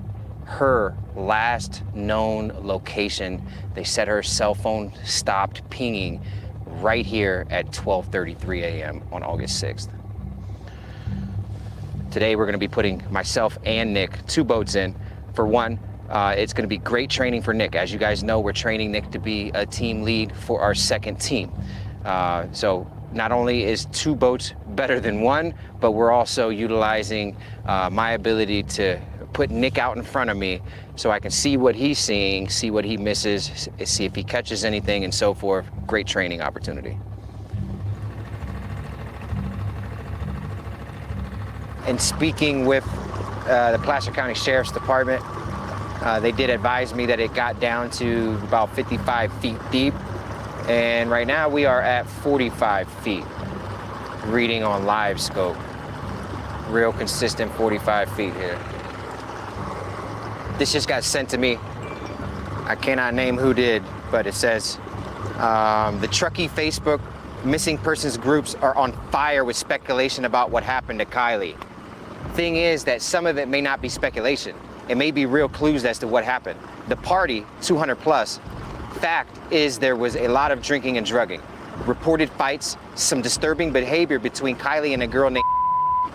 her last known location. They said her cell phone stopped pinging right here at 12:33 a.m. on August 6th. Today we're going to be putting myself and Nick, 2 boats in. For one, it's going to be great training for Nick. As you guys know, we're training Nick to be a team lead for our second team. So not only is 2 boats better than 1, but we're also utilizing my ability to put Nick out in front of me so I can see what he's seeing, see what he misses, see if he catches anything, and so forth. Great training opportunity. And speaking with the Placer County Sheriff's Department, they did advise me that it got down to about 55 feet deep, and right now we are at 45 feet, reading on live scope. Real consistent 45 feet here. This just got sent to me. I cannot name who did, but it says, the Truckee Facebook missing persons groups are on fire with speculation about what happened to Kiely. Thing is that some of it may not be speculation. It may be real clues as to what happened. The party, 200 plus, fact is there was a lot of drinking and drugging. Reported fights, some disturbing behavior between Kiely and a girl named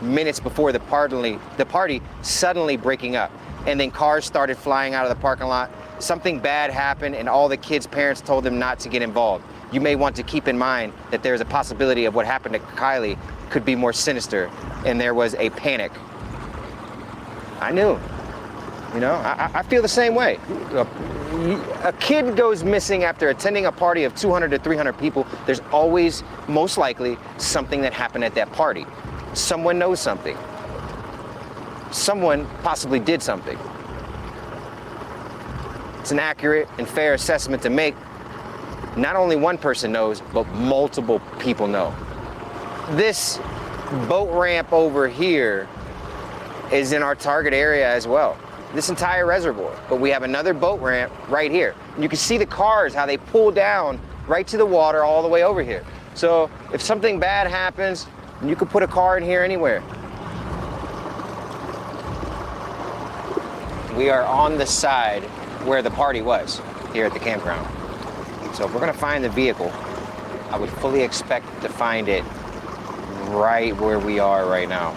minutes before the party suddenly breaking up. And then cars started flying out of the parking lot. Something bad happened and all the kids' parents told them not to get involved. You may want to keep in mind that there's a possibility of what happened to Kiely could be more sinister, and there was a panic. I knew. You know, I feel the same way. A kid goes missing after attending a party of 200 to 300 people. There's always, most likely, something that happened at that party. Someone knows something. Someone possibly did something. It's an accurate and fair assessment to make. Not only one person knows, but multiple people know. This boat ramp over here is in our target area as well. This entire reservoir, but we have another boat ramp right here. And you can see the cars, how they pull down right to the water all the way over here. So if something bad happens, you could put a car in here anywhere. We are on the side where the party was, here at the campground. So if we're gonna find the vehicle, I would fully expect to find it right where we are right now.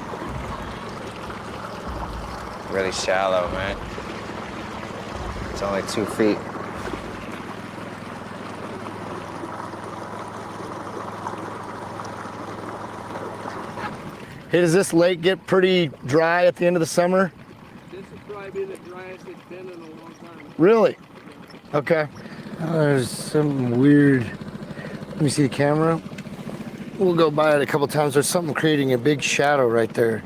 Really shallow, man. It's only 2 feet. Hey, does this lake get pretty dry at the end of the summer? This has probably been the driest it's been in a long time. Really? Okay. Oh, there's something weird. Let me see the camera. We'll go by it a couple times. There's something creating a big shadow right there.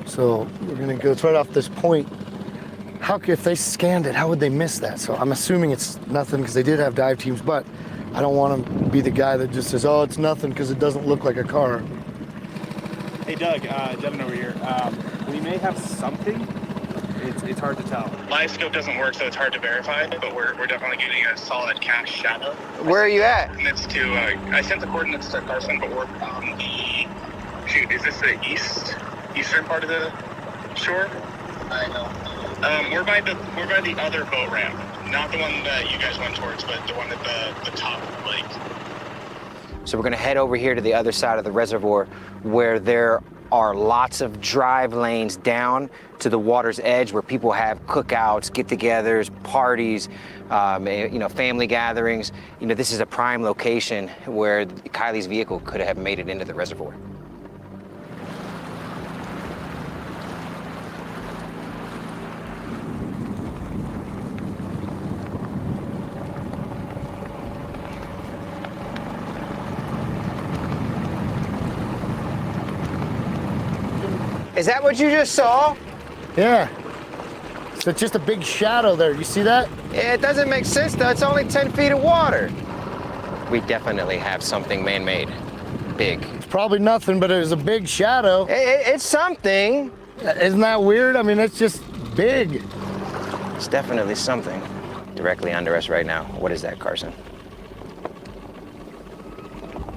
So we're gonna go, it's right off this point. If they scanned it, how would they miss that? So I'm assuming it's nothing because they did have dive teams, but I don't want to be the guy that just says, oh, it's nothing because it doesn't look like a car. Hey Doug, Devin over here. We may have something. It's hard to tell. Live scope doesn't work, so it's hard to verify, but we're definitely getting a solid cast shadow. Where are you at? And it's to, I sent the coordinates to Carson, but we're on the, shoot, is this the eastern part of the shore? I know. We're by the other boat ramp, not the one that you guys went towards, but the one at the top of the lake. So we're gonna head over here to the other side of the reservoir where there are lots of drive lanes down to the water's edge where people have cookouts, get-togethers, parties, family gatherings. You know, this is a prime location where Kiely's vehicle could have made it into the reservoir. Is that what you just saw? Yeah. So it's just a big shadow there. You see that? Yeah, it doesn't make sense though. It's only 10 feet of water. We definitely have something man-made. Big. It's probably nothing, but it was a big shadow. It's something. Isn't that weird? I mean, it's just big. It's definitely something. Directly under us right now. What is that, Carson?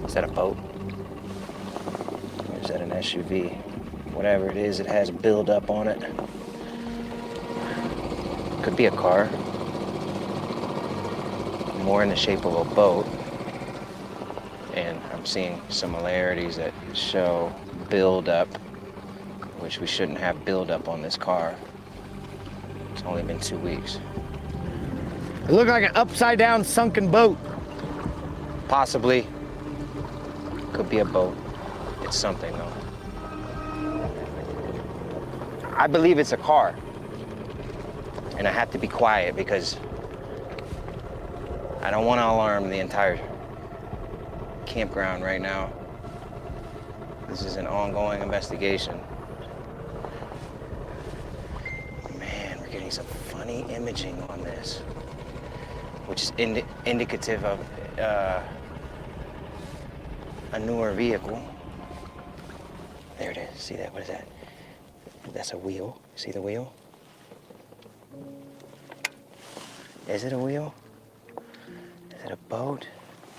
Is that a boat? Or is that an SUV? Whatever it is, it has build-up on it. Could be a car. More in the shape of a boat. And I'm seeing similarities that show build-up, which we shouldn't have build-up on this car. It's only been 2 weeks. It looked like an upside-down sunken boat. Possibly. Could be a boat. It's something, though. I believe it's a car. And I have to be quiet because I don't want to alarm the entire campground right now. This is an ongoing investigation. Man, we're getting some funny imaging on this, which is indicative of a newer vehicle. There it is. See that? What is that? That's a wheel. See the wheel? Is it a wheel? Is it a boat?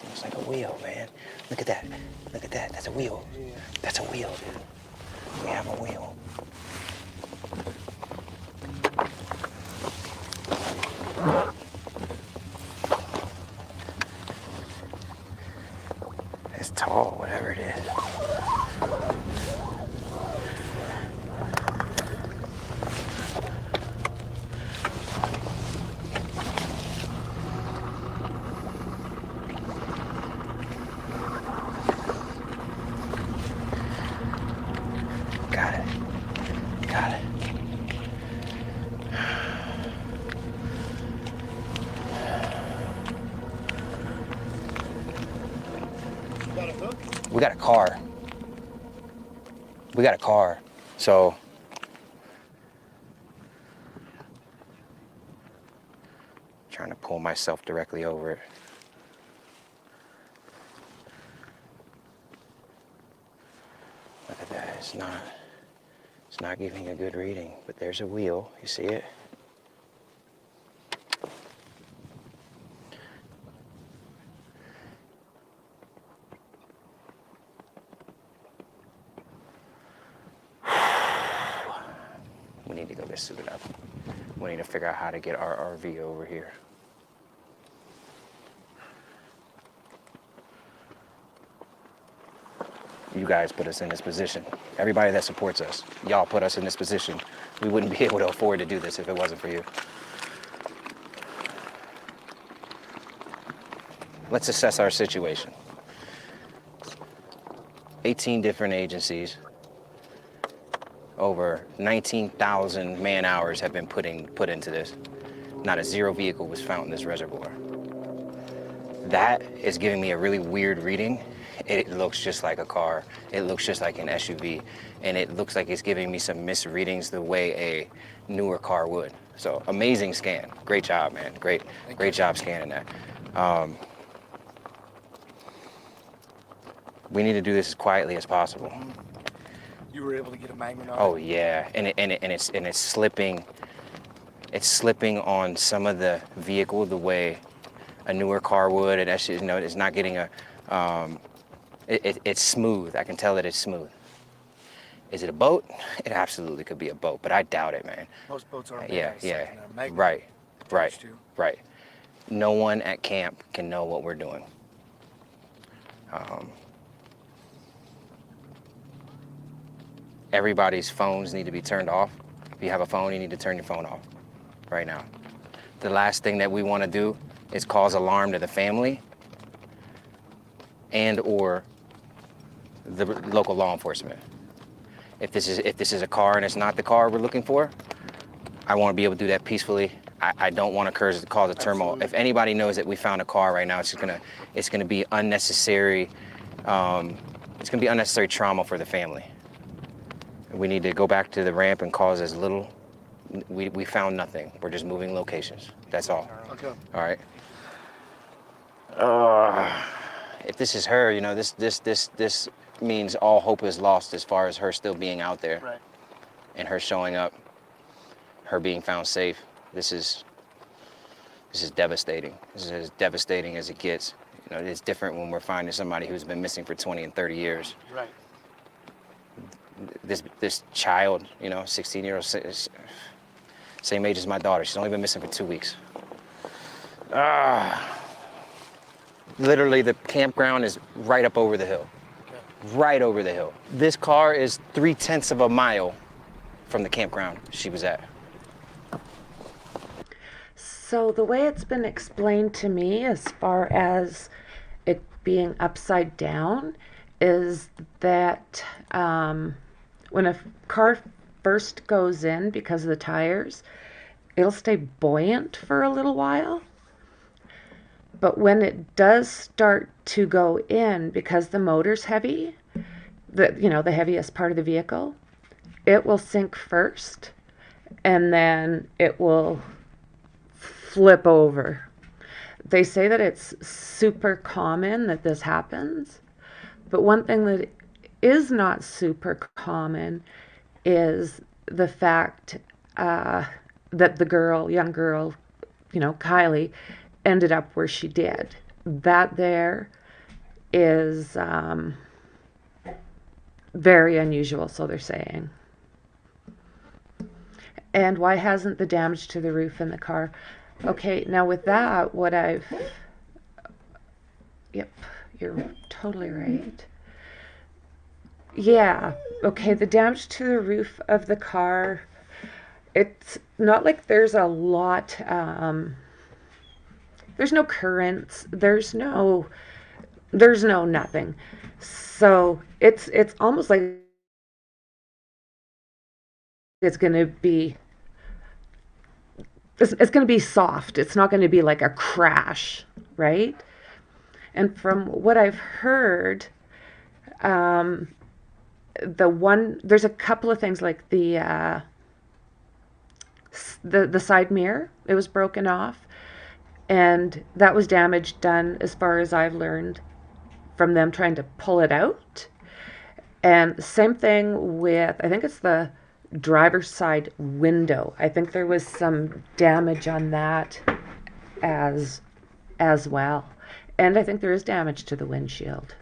It looks like a wheel, man. Look at that. Look at that. That's a wheel. That's a wheel, dude. We have a wheel. tall, whatever it is. Got it. Got it. Got a hook? We got a car. We got a car. So trying to pull myself directly over it. Look at that. It's not giving a good reading, but there's a wheel. You see it? We need to go get suited up. We need to figure out how to get our RV over here. You guys put us in this position. Everybody that supports us, y'all put us in this position. We wouldn't be able to afford to do this if it wasn't for you. Let's assess our situation. 18 different agencies. Over 19,000 man hours have been put into this. Not a zero vehicle was found in this reservoir. That is giving me a really weird reading. It looks just like a car. It looks just like an SUV. And it looks like it's giving me some misreadings the way a newer car would. So amazing scan. Great job, man. Great job scanning that. We need to do this as quietly as possible. You were able to get a magnet on it? Oh yeah, and it's slipping. It's slipping on some of the vehicle the way a newer car would. It actually, you know, it's not getting a. It's smooth. I can tell that it's smooth. Is it a boat? It absolutely could be a boat, but I doubt it, man. Most boats are. Yeah. Right. No one at camp can know what we're doing. Everybody's phones need to be turned off. If you have a phone, you need to turn your phone off right now. The last thing that we want to do is cause alarm to the family and or the local law enforcement. If this is a car and it's not the car we're looking for, I want to be able to do that peacefully. I don't want to cause a turmoil. If anybody knows that we found a car right now, it's gonna be unnecessary. It's gonna be unnecessary trauma for the family. We need to go back to the ramp and cause as little. We found nothing. We're just moving locations. That's all. Okay. All right. If this is her, you know, this means all hope is lost as far as her still being out there. Right. And her showing up, her being found safe. This is devastating. This is as devastating as it gets. You know, it's different when we're finding somebody who's been missing for 20 and 30 years. Right. This child, you know, 16-year-old, same age as my daughter. She's only been missing for 2 weeks. Literally, the campground is right up over the hill. Okay. Right over the hill. This car is 3/10 of a mile from the campground she was at. So the way it's been explained to me as far as it being upside down is that when a car first goes in because of the tires, it'll stay buoyant for a little while. But when it does start to go in, because the motor's heavy, the heaviest part of the vehicle, it will sink first and then it will flip over. They say that it's super common that this happens, but one thing that is not super common is the fact that the young girl, Kiely, ended up where she did. That there is very unusual, so they're saying. And why hasn't the damage to the roof in the car? Okay, now with that, You're totally right. Yeah. Okay, the damage to the roof of the car, it's not like there's a lot, there's no currents, there's no nothing. So it's almost like it's gonna be it's gonna be soft. It's not gonna be like a crash, right? And from what I've heard, there's a couple of things like the side mirror, it was broken off, and that was damage done, as far as I've learned, from them trying to pull it out. And same thing with, I think it's the driver's side window. I think there was some damage on that as well. And I think there is damage to the windshield.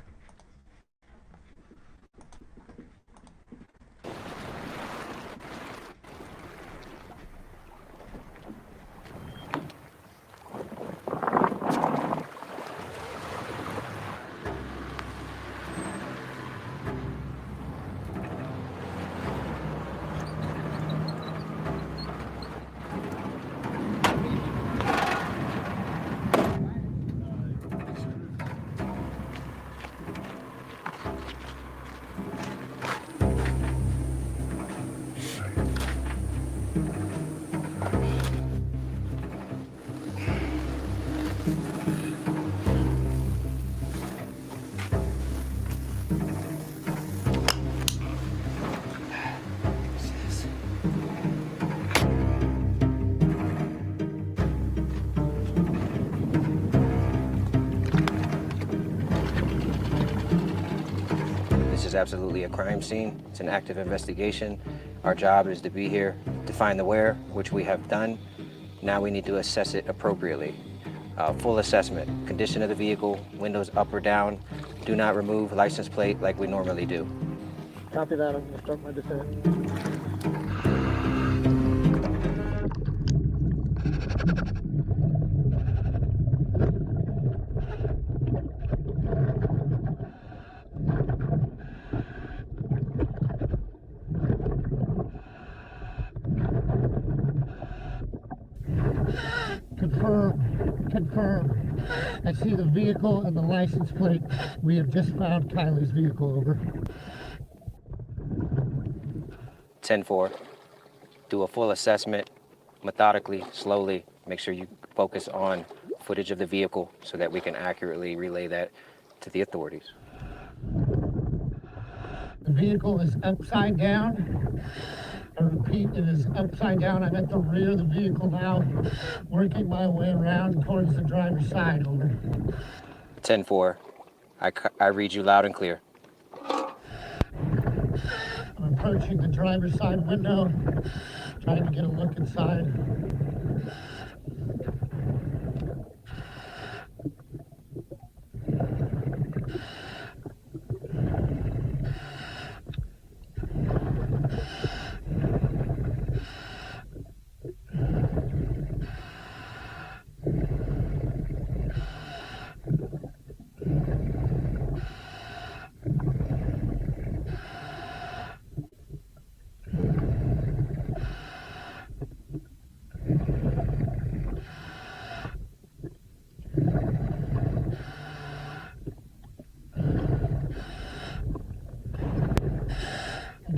This is absolutely a crime scene. It's an active investigation. Our job is to be here to find the where, which we have done. Now we need to assess it appropriately. Full assessment, condition of the vehicle, windows up or down. Do not remove license plate like we normally do. Copy that. I'm going to start my descent. Confirm. I see the vehicle and the license plate. We have just found Kiely's vehicle. Over. 10-4. Do a full assessment, methodically, slowly. Make sure you focus on footage of the vehicle so that we can accurately relay that to the authorities. The vehicle is upside down. I repeat, it is upside down. I'm at the rear of the vehicle now, working my way around towards the driver's side. Over. 10-4. I read you loud and clear. I'm approaching the driver's side window, trying to get a look inside.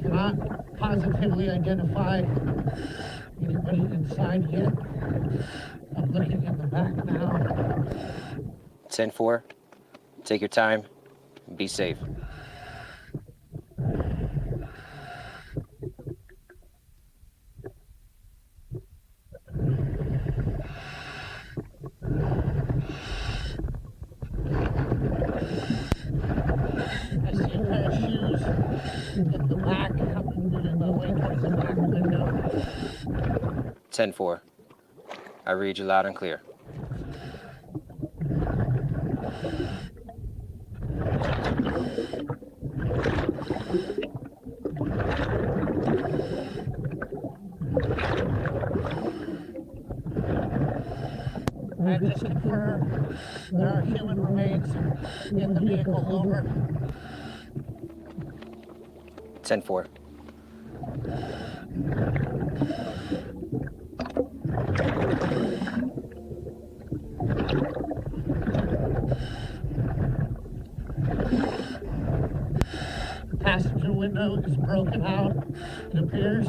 Cannot positively identify anybody inside yet. I'm looking in the back now. 10-4. Take your time. Be safe. I see a pair of shoes in the back. I'm moving my way towards the back window. 10-4. I read you loud and clear. I just confirmed confirm there are human remains in the vehicle. Over. 10-4. The passenger window is broken out, it appears.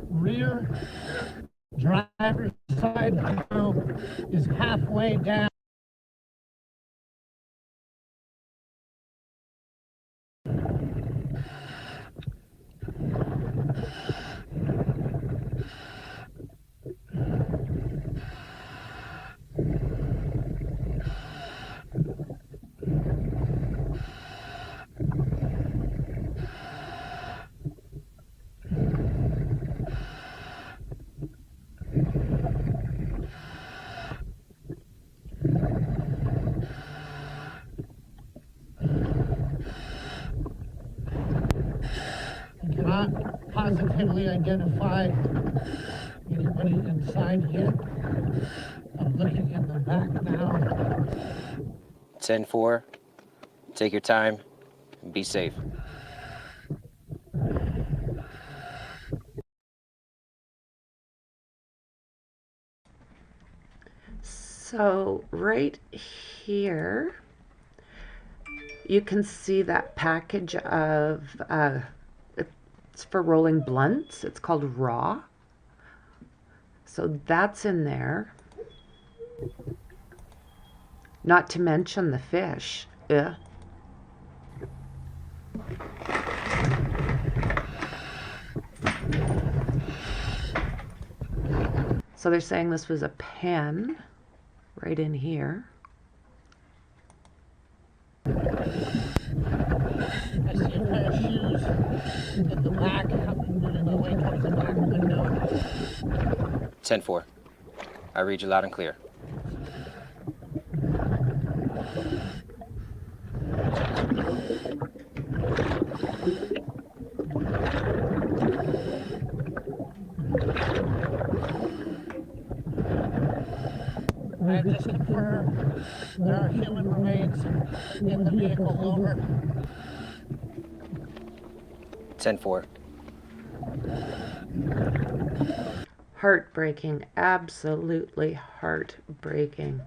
Rear driver's side window is halfway down. Cannot positively identify anybody inside yet. I'm looking in the back now. 10-4. Take your time and be safe. So right here, you can see that package of, it's for rolling blunts. It's called Raw. So that's in there. Not to mention the fish. Ugh. So they're saying this was a pen right in here. I see a pair of shoes in the back, moving away towards the back window. 10-4. I read you loud and clear. I just confirm there are human remains in the vehicle. Over. 10-4. Heartbreaking, absolutely heartbreaking.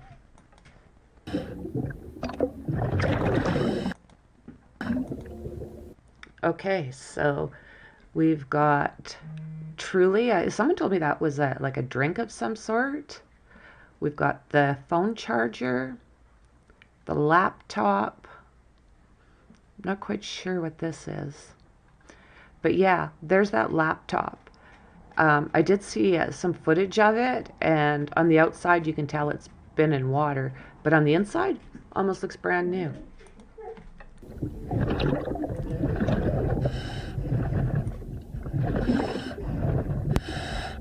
Okay, so we've got Truly. Someone told me that was like a drink of some sort. We've got the phone charger, the laptop. I'm not quite sure what this is. But yeah, there's that laptop. I did see some footage of it, and on the outside you can tell it's been in water, but on the inside, almost looks brand new.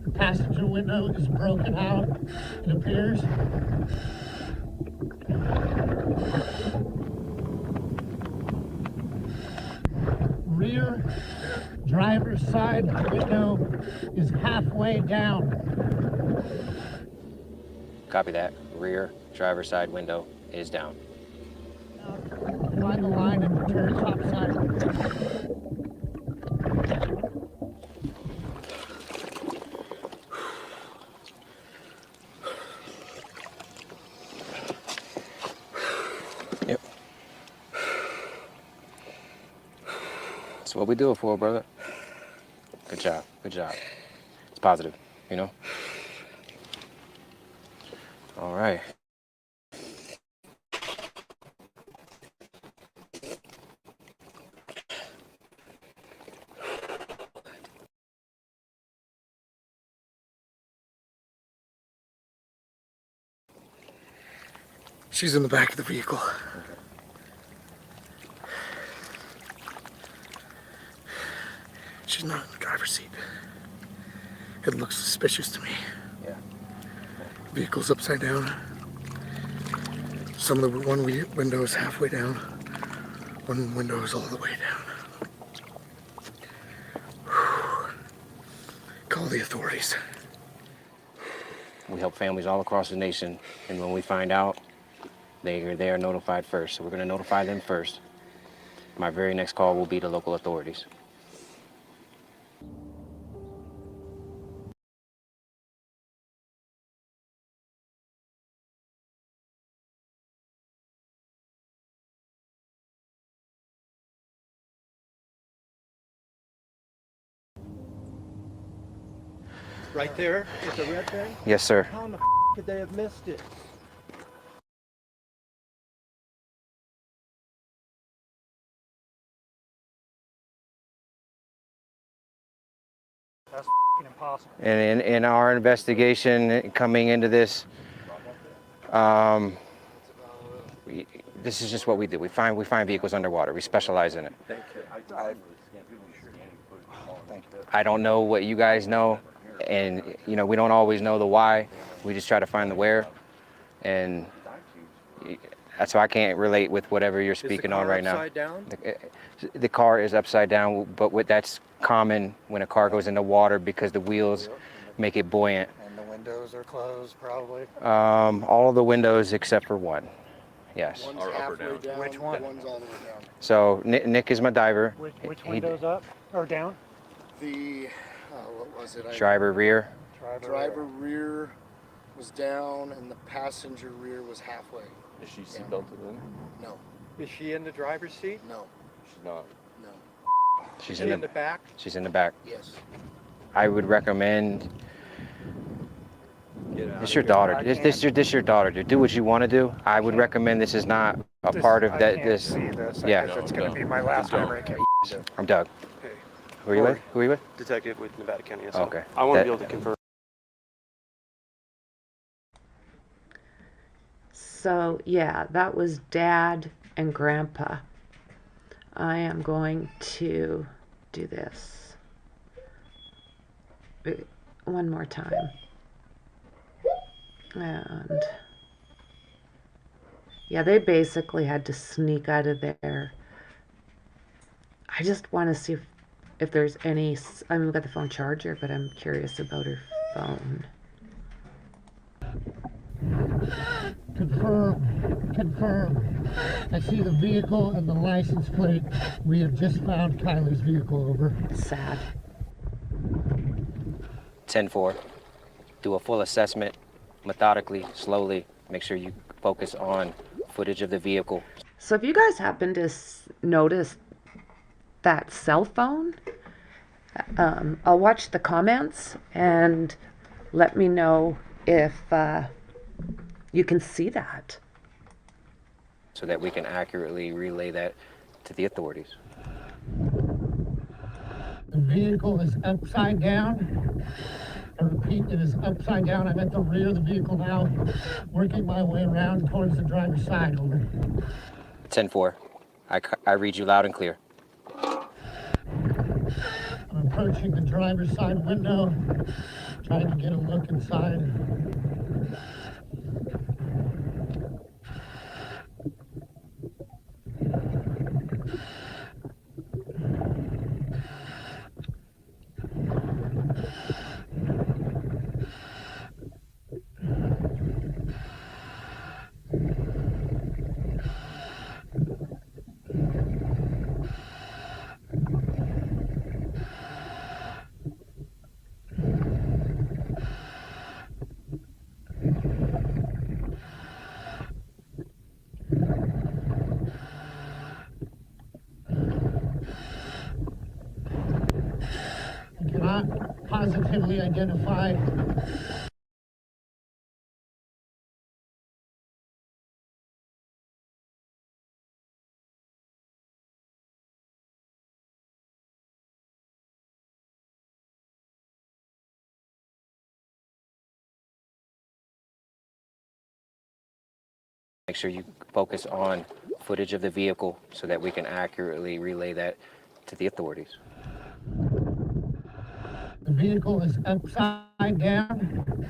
The passenger window is broken out, it appears. Rear driver's side window is halfway down. Copy that. Rear driver's side window is down. Find the line and return top side. Yep. That's what we do it for, brother. Good job. Good job. It's positive, you know? All right. She's in the back of the vehicle. She's not in the driver's seat. It looks suspicious to me. Yeah. Vehicle's upside down. Some of the one window is halfway down. One window is all the way down. Call the authorities. We help families all across the nation, and when we find out, they are notified first. So we're going to notify them first. My very next call will be to local authorities. Right there with the red thing? Yes, sir. How in the could they have missed it? That's impossible. And in our investigation coming into this, this is just what we do. We find vehicles underwater. We specialize in it. I don't know what you guys know, and we don't always know the why. We just try to find the where, and that's why I can't relate with whatever you're speaking on right now. Down? The car is upside down, but that's common when a car goes into water because the wheels make it buoyant. And the windows are closed, probably. All of the windows except for one. Yes. One's halfway down. Which one? One's all the way down. So Nick is my diver. Which window's up or down? The what was it? Driver rear. Driver rear was down, and the passenger rear was halfway. Is she seatbelted in? No. Is she in the driver's seat? No. She's not. No. She's in the back? She's in the back. Yes. I would recommend. It's your daughter. This your daughter. Do what you want to do. I would recommend this is not a part of that. Yeah. It's going to be my last memory. I'm Doug. Hey. Who are you with? Who are you with? Detective with Nevada County. Okay. I want to be able to confirm. So, yeah, that was Dad and Grandpa. I am going to do this one more time. And, yeah, they basically had to sneak out of there. I just want to see if there's any... I mean, we've got the phone charger, but I'm curious about her phone. Confirm. I see the vehicle and the license plate. We have just found Kiely's vehicle. Over. Sad. 10-4. Do a full assessment, methodically, slowly. Make sure you focus on footage of the vehicle. So if you guys happen to notice that cell phone, I'll watch the comments and let me know if you can see that. So that we can accurately relay that to the authorities. The vehicle is upside down. I repeat, it is upside down. I'm at the rear of the vehicle now, working my way around towards the driver's side. Over. 10-4. I read you loud and clear. I'm approaching the driver's side window, trying to get a look inside. Cannot positively identify. Make sure you focus on footage of the vehicle so that we can accurately relay that to the authorities. The vehicle is upside down.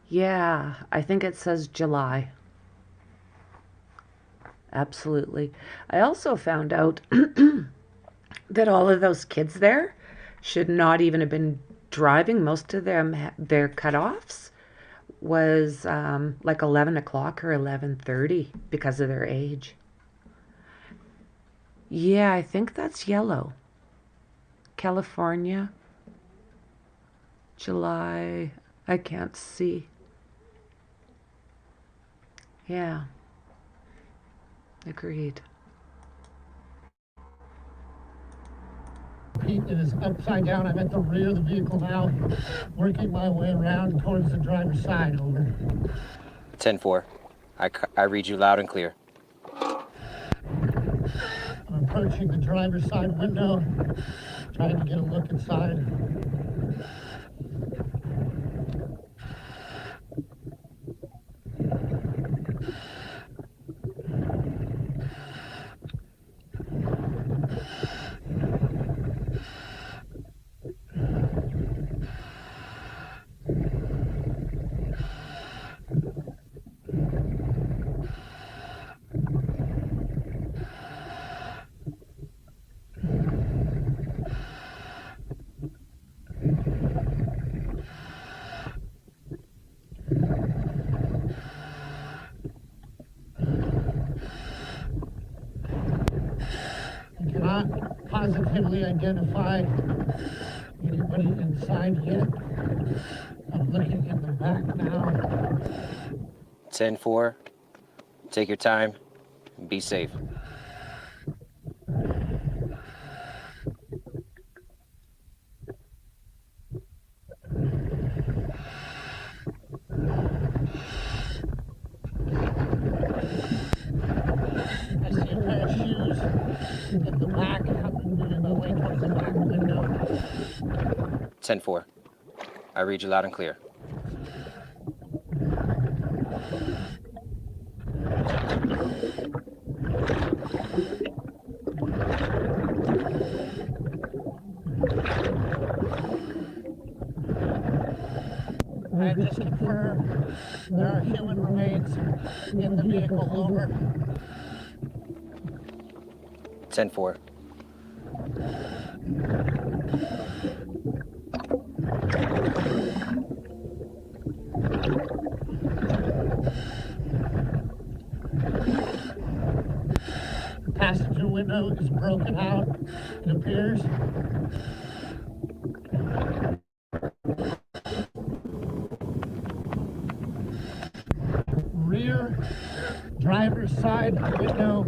Yeah, I think it says July. Absolutely. I also found out that all of those kids there should not even have been driving. Most of them, their cutoffs was like 11 o'clock or 11:30 because of their age. Yeah, I think that's yellow. California, July. I can't see. Yeah, agreed. Pete is upside down. I'm at the rear of the vehicle now, working my way around towards the driver's side. Over. 10-4. I read you loud and clear. I'm approaching the driver's side window, trying to get a look inside. I cannot positively identify anybody inside yet. I'm looking in the back now. 10-4. Take your time. Be safe. I see a pair of shoes at the back. I'm moving my way towards the back window. 10-4. I read you loud and clear. I have just confirmed there are human remains in the vehicle. Over. 10-4. The passenger window is broken out, it appears. Rear driver's side window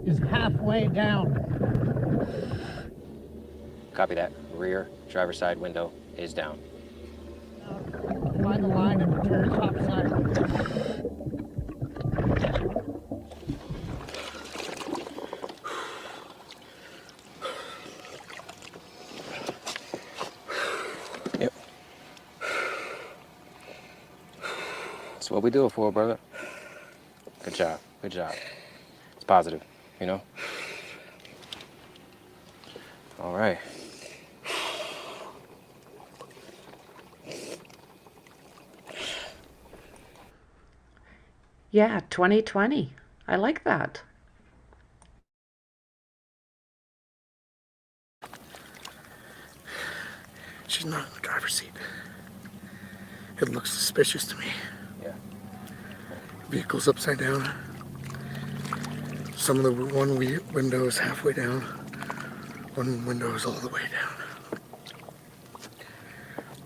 is halfway down. Copy that. Rear driver's side window is down. By the line and turn top side. Yep. That's what we do it for, brother. Good job. Good job. It's positive, you know? All right. Yeah, 2020. I like that. She's not in the driver's seat. It looks suspicious to me. Yeah. Vehicle's upside down. Some of the one window is halfway down. One window is all the way down.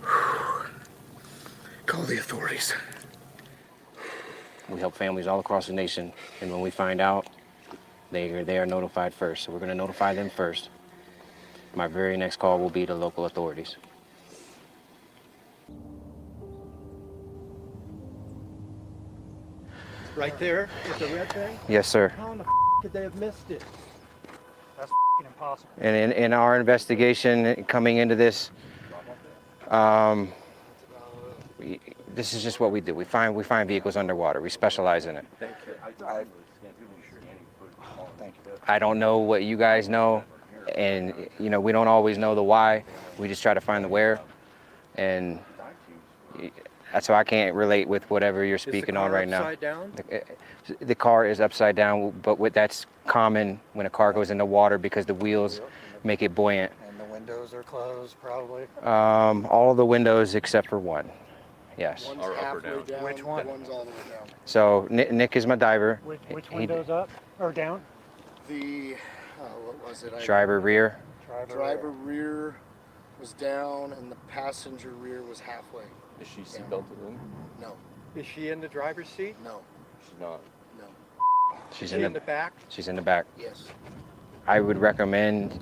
Whew. Call the authorities. We help families all across the nation, and when we find out, they are notified first. So we're going to notify them first. My very next call will be to local authorities. Right there with the red thing? Yes, sir. How in the could they have missed it? That's impossible. And in our investigation coming into this, this is just what we do. We find vehicles underwater. We specialize in it. I don't know what you guys know, and you know we don't always know the why. We just try to find the where, and So I can't relate with whatever you're speaking on right now. Upside down? The car is upside down, but that's common when a car goes into water because the wheels make it buoyant. And the windows are closed, probably. All of the windows except for one. Yes. One's halfway down. Which one? One's all the way down. So Nick is my diver. Which window's up or down? The, what was it? Driver rear. Driver rear was down and the passenger rear was halfway. Is she seatbelted in? No. Is she in the driver's seat? No. She's not. No. She's in the back? She's in the back. Yes. I would recommend.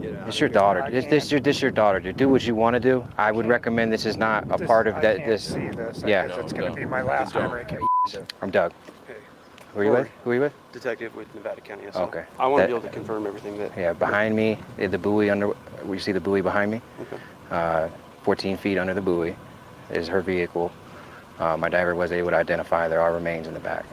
It's your daughter. This your daughter. Dude. Do what you want to do. I would recommend this is not a part of that. This. See this. Yeah. It's going to be my last memory. I'm Doug. Okay. Who are you with? Who are you with? Detective with Nevada County. So Okay. I want to be able to confirm everything that. Yeah, behind me, the buoy under. You see the buoy behind me? Okay. 14 feet under the buoy is her vehicle. My diver was able to identify there are remains in the back.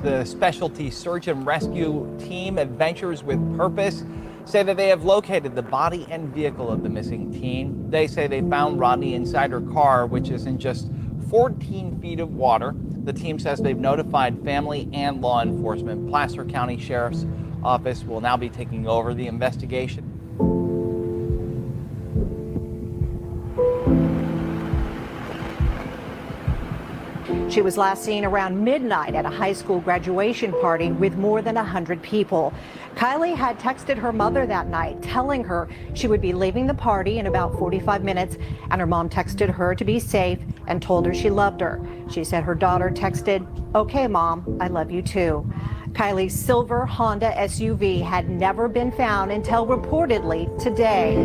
The specialty search and rescue team, Adventures with Purpose, say that they have located the body and vehicle of the missing teen. They say they found Rodni inside her car, which is in just 14 feet of water. The team says they've notified family and law enforcement. Placer County Sheriff's Office will now be taking over the investigation. She was last seen around midnight at a high school graduation party with more than 100 people. Kiely had texted her mother that night, telling her she would be leaving the party in about 45 minutes, and her mom texted her to be safe and told her she loved her. She said her daughter texted, "Okay, Mom, I love you too." Kiely's silver Honda SUV had never been found until reportedly today.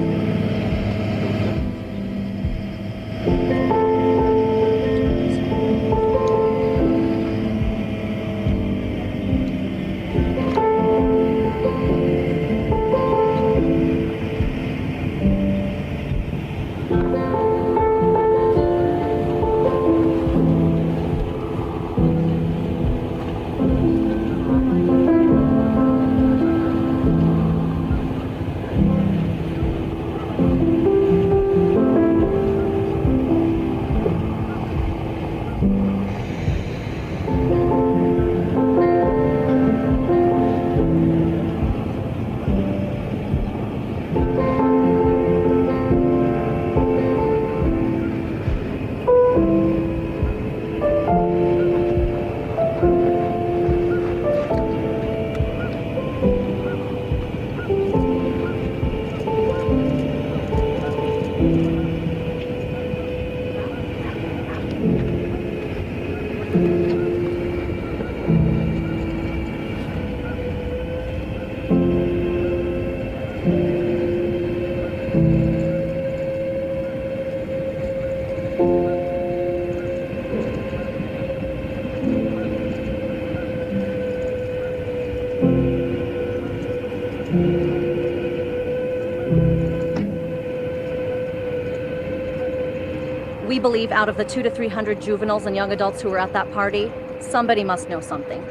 We believe out of the 200 to 300 juveniles and young adults who were at that party, somebody must know something.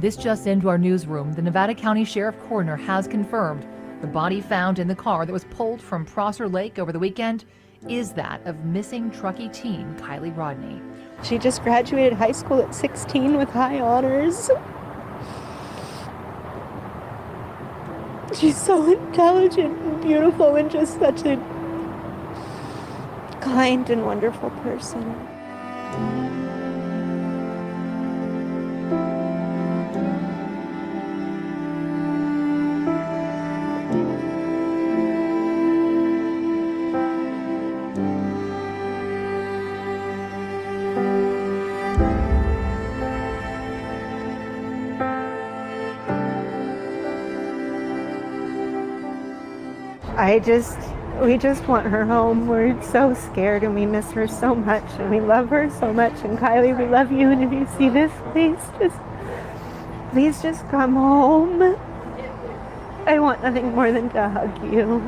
This just into our newsroom. The Nevada County Sheriff Coroner has confirmed the body found in the car that was pulled from Prosser Lake over the weekend is that of missing truckee teen Kiely Rodni. She just graduated high school at 16 with high honors. She's so intelligent and beautiful and just such a kind and wonderful person. We just want her home. We're so scared and we miss her so much and we love her so much. And Kiely, we love you. And if you see this, please just come home. I want nothing more than to hug you.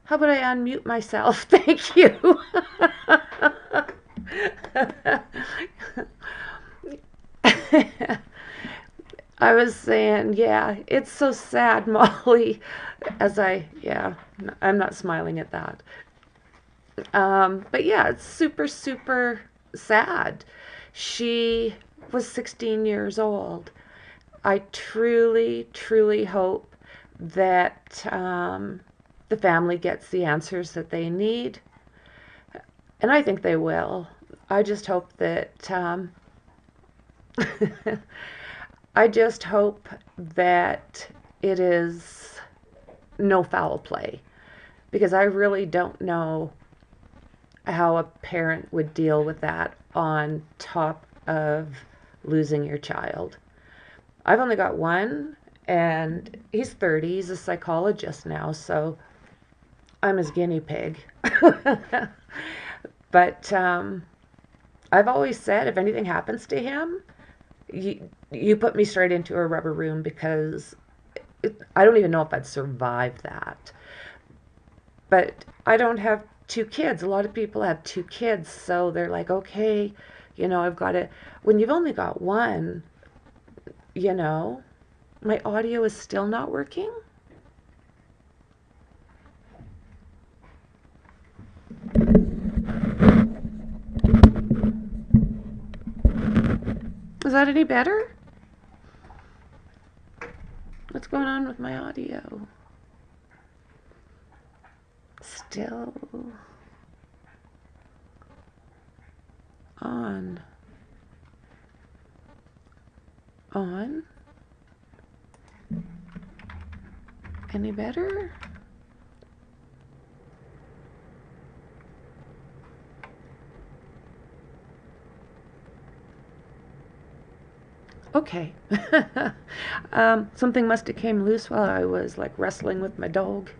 How about I unmute myself? Thank you. I was saying, yeah, it's so sad, Molly, I'm not smiling at that. But yeah, it's super, super sad. She was 16 years old. I truly, truly hope that the family gets the answers that they need. And I think they will. I just hope that I just hope that it is no foul play, because I really don't know how a parent would deal with that on top of losing your child. I've only got one, and he's 30. He's a psychologist now, so I'm his guinea pig. But I've always said, if anything happens to him, you put me straight into a rubber room, because I don't even know if I'd survive that. But I don't have two kids. A lot of people have two kids, so they're like, okay, I've got to. When you've only got one, my audio is still not working. Is that any better? What's going on with my audio? Still on. Any better? Okay. Something must have came loose while I was like wrestling with my dog.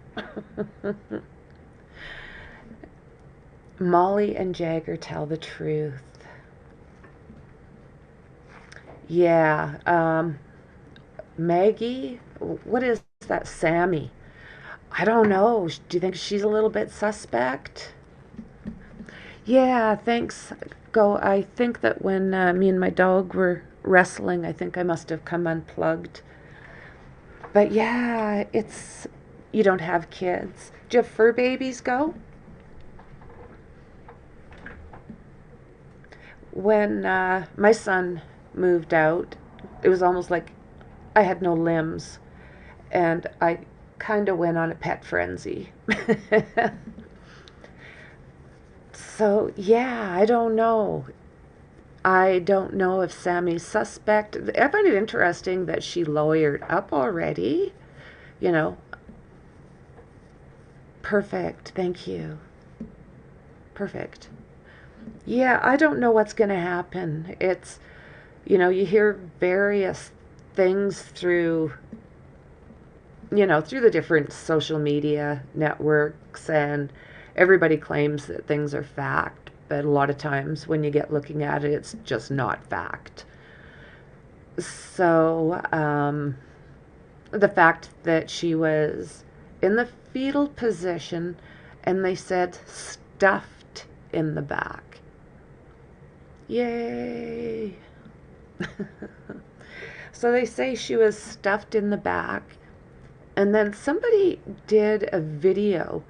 Molly and Jagger tell the truth. Yeah. Maggie, what is that? Sammy. I don't know. Do you think she's a little bit suspect? Yeah, thanks. I think that when me and my dog were wrestling, I think I must have come unplugged. But yeah, you don't have kids. Do you have fur babies, Go? When my son moved out, it was almost like I had no limbs, and I kind of went on a pet frenzy. So, yeah, I don't know. I don't know if Sammy's suspect. I find it interesting that she lawyered up already. You know, perfect. Thank you. Perfect. Yeah, I don't know what's going to happen. It's, you know, you hear various things through, you know, through the different social media networks, and everybody claims that things are fact, but a lot of times when you get looking at it, it's just not fact. So, the fact that she was in the fetal position and they said stuffed in the back. Yay! So they say she was stuffed in the back, and then somebody did a video.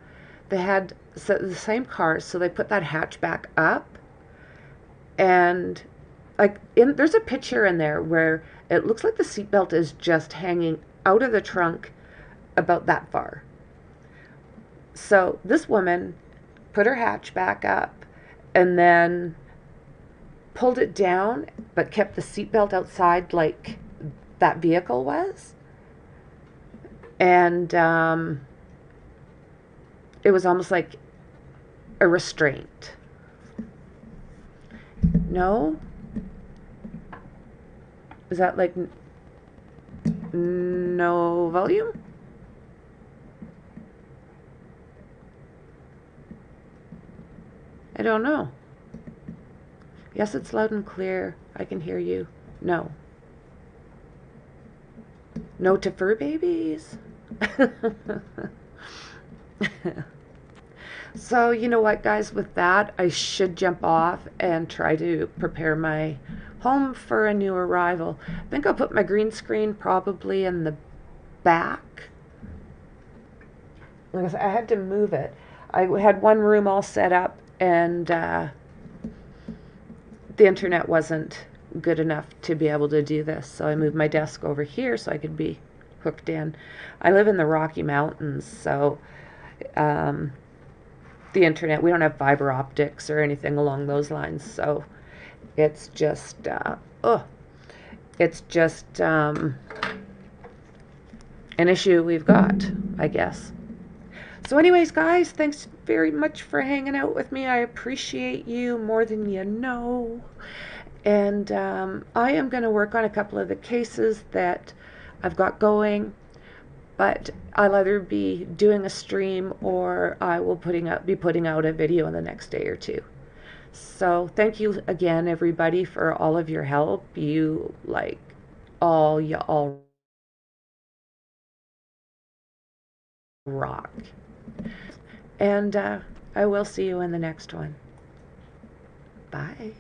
They had the same car, so they put that hatchback up, and like there's a picture in there where it looks like the seatbelt is just hanging out of the trunk about that far. So this woman put her hatchback up and then pulled it down, but kept the seatbelt outside like that vehicle was. And it was almost like a restraint. No? Is that like no volume? I don't know. Yes, it's loud and clear. I can hear you. No. No to fur babies? So, you know what, guys, with that, I should jump off and try to prepare my home for a new arrival. I think I'll put my green screen probably in the back. Like I said, I had to move it. I had one room all set up, and the internet wasn't good enough to be able to do this, so I moved my desk over here so I could be hooked in. I live in the Rocky Mountains, so the internet, we don't have fiber optics or anything along those lines, so it's just an issue we've got, I guess. So anyways, guys, thanks very much for hanging out with me. I appreciate you more than you know. And I am going to work on a couple of the cases that I've got going, but I'll either be doing a stream or I will be putting out a video in the next day or two. So thank you again, everybody, for all of your help. You all rock. And I will see you in the next one. Bye.